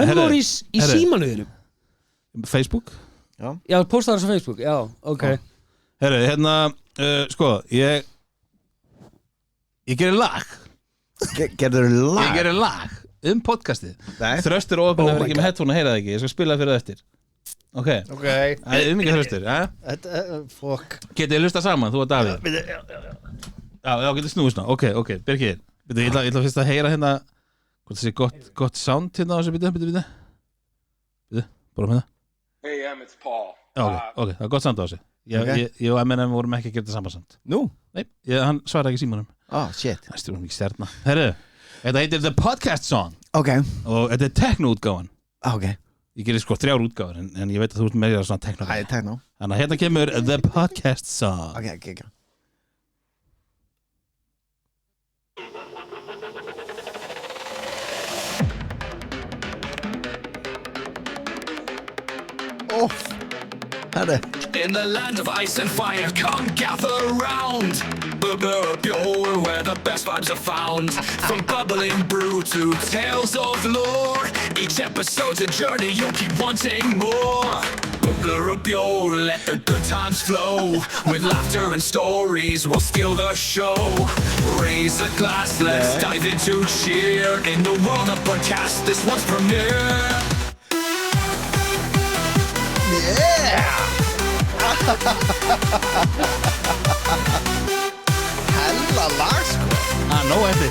Speaker 1: Memories í símanuðinum?
Speaker 3: Facebook?
Speaker 1: Já, postaður þessu Facebook, já, ok.
Speaker 3: Herru, sko, ég gerir lag.
Speaker 2: Gerður lag?
Speaker 3: Ég gerir lag podcastið.
Speaker 2: Nei.
Speaker 3: Þröstur og opinn ekki með headphone að heyra það ekki. Ég skal spila það fyrir það eftir. Ok. Það er mikið Þröstur,
Speaker 4: Fuck.
Speaker 3: Getið þið hlusta saman, þú og Davíð? Já, getið snúið svona. Ok, Birkir. Ég ætla fyrst að heyra hvort það sé gott sound á þessu bítu. Bara með það.
Speaker 6: Hey, it's Paul.
Speaker 3: Ok, það er gott sound á þessu. Ég og M&M vorum ekki að gera þetta saman.
Speaker 2: Nú?
Speaker 3: Nei, hann svaraði ekki símanum.
Speaker 2: Shit.
Speaker 3: Það stjórnum ekki stjarna. Herru, þetta heitir The Podcast Song.
Speaker 2: Ok.
Speaker 3: Og þetta er techno-útgáfan.
Speaker 2: Ok.
Speaker 3: Ég gerir sko 3 útgáfar, en ég veit að þú ert meira svona techno.
Speaker 2: Það er techno.
Speaker 3: Þannig að kemur The Podcast Song.
Speaker 2: Ok.
Speaker 7: In the land of ice and fire, come gather round. Bubble where the best vibes are found. From bubbling brew to tales of lore, each episode's a journey, you'll keep wanting more. Bubble, let the good times flow. With laughter and stories, we'll steal the show. Raise a glass, let's dive into cheer. In the world of podcast, this one's premiere.
Speaker 2: Hella lag, sko.
Speaker 3: Nóg eftir.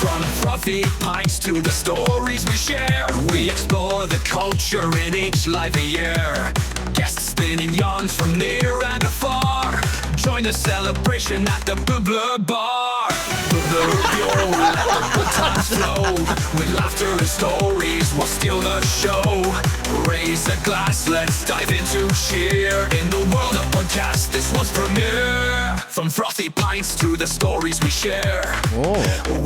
Speaker 7: From frothy pints to the stories we share, we explore the culture in each lively year. Guests spinning yarns from near and afar. Join the celebration at the Bubbler Bar. Bubbler, let the good times flow. With laughter and stories, we'll steal the show. Raise a glass, let's dive into cheer. In the world of podcasts, this one's premiere. From frothy pints to the stories we share,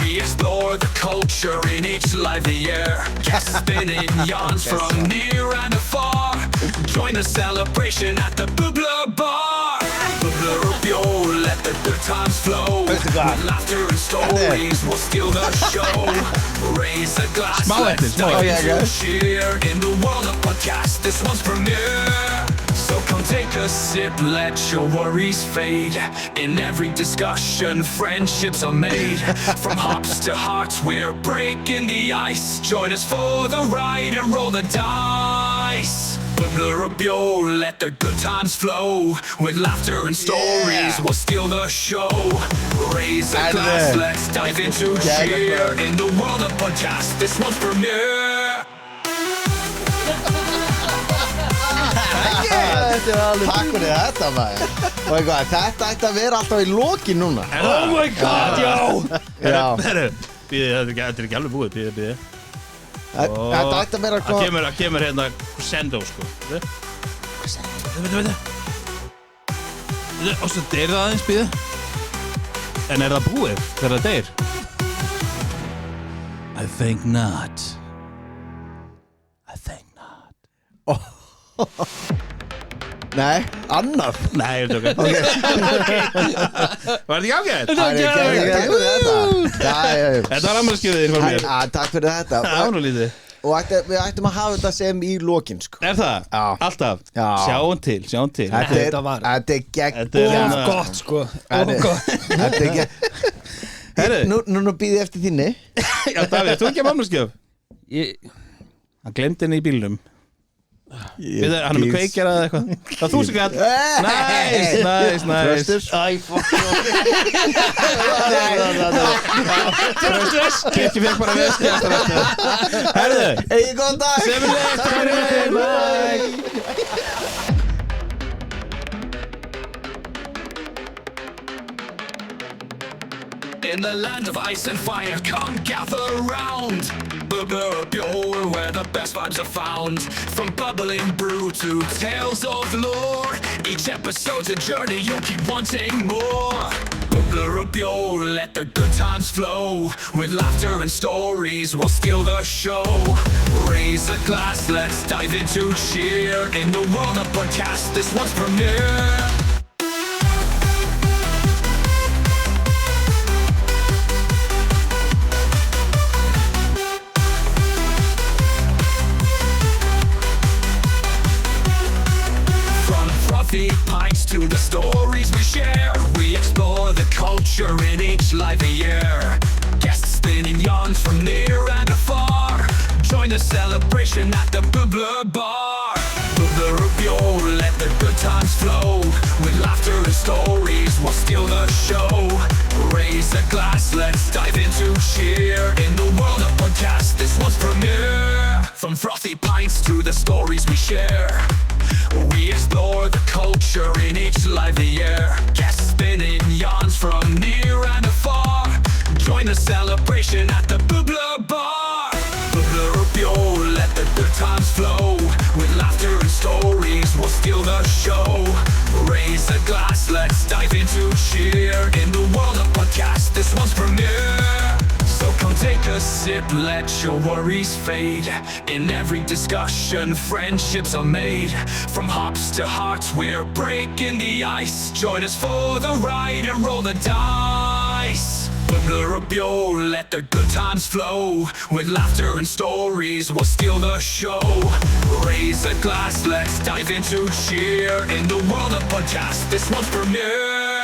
Speaker 7: we explore the culture in each lively year. Guests spinning yarns from near and afar. Join the celebration at the Bubbler Bar. Bubbler, let the good times flow. With laughter and stories, we'll steal the show. Raise a glass, let's dive into cheer. In the world of podcasts, this one's premiere. So come take a sip, let your worries fade. In every discussion, friendships are made. From hops to hearts, we're breaking the ice. Join us for the ride and roll the dice. Bubbler up yo, let the good times flow. With laughter and stories, we'll steal the show. Raise a glass, let's dive into cheer. In the world of podcast, this one's premiere.
Speaker 4: Takk fyrir þetta maður
Speaker 2: Og eitthvað, þetta ætti að vera alltaf í lokin núna
Speaker 3: Oh
Speaker 1: my god, já
Speaker 2: Já.
Speaker 3: Þetta er ekki alveg búið, býði
Speaker 2: Þetta ætti að vera
Speaker 3: Það kemur hérna Crescendo, sko Veitu Og svo deyr það aðeins, býði En er það búið þegar það deyr? I think not I think not
Speaker 2: Nei, annað
Speaker 3: Nei, ég er tjóka Var þetta ekki ágætt?
Speaker 2: Takk fyrir þetta
Speaker 3: Þetta var afmælisgjöfin frá mér
Speaker 2: Takk fyrir þetta
Speaker 3: Það var nú lítið
Speaker 2: Og við ættum að hafa þetta sem í lokin sko.
Speaker 3: Er það?
Speaker 2: Já.
Speaker 3: Alltaf?
Speaker 2: Já.
Speaker 3: Sjáum til
Speaker 1: Þetta var-
Speaker 2: Þetta er gegn
Speaker 3: Þetta er
Speaker 1: Of gott, sko gott
Speaker 2: Þetta er gegn
Speaker 3: Herru,
Speaker 2: Nú býð ég eftir þinni
Speaker 3: já Davíð, þú ekki að afmælisgjöf?
Speaker 1: Ég-
Speaker 3: Hann glemdi henni í bílnum Við hann er með kveikjara eða eitthvað Það er þú sem gæt Næs
Speaker 2: Tröstur
Speaker 3: Kirkju fekk bara veski Herðu
Speaker 2: Egin góðan dag
Speaker 7: In the land of ice and fire, come gather round. Bubbler up your where the best vibes are found. From bubbling brew to tales of lore, each episode's a journey, you'll keep wanting more. Bubbler up your, let the good times flow. With laughter and stories, we'll steal the show. Raise a glass, let's dive into cheer. In the world of podcast, this one's premiere. Pints to the stories we share. We explore the culture in each lively year. Guests spinning yarns from near and afar. Join the celebration at the Bubbler Bar. Bubbler up yo, let the good times flow. With laughter and stories, we'll steal the show. Raise a glass, let's dive into cheer. In the world of podcast, this one's premiere. From frothy pints to the stories we share. We explore the culture in each lively year. Guests spinning yarns from near and afar. Join the celebration at the Bubbler Bar. Bubbler up yo, let the good times flow. With laughter and stories, we'll steal the show. Raise a glass, let's dive into cheer. In the world of podcast, this one's premiere. So come take a sip, let your worries fade. In every discussion, friendships are made. From hops to hearts, we're breaking the ice. Join us for the ride and roll the dice. Bubbler up yo, let the good times flow. With laughter and stories, we'll steal the show. Raise a glass, let's dive into cheer. In the world of podcast, this one's premiere.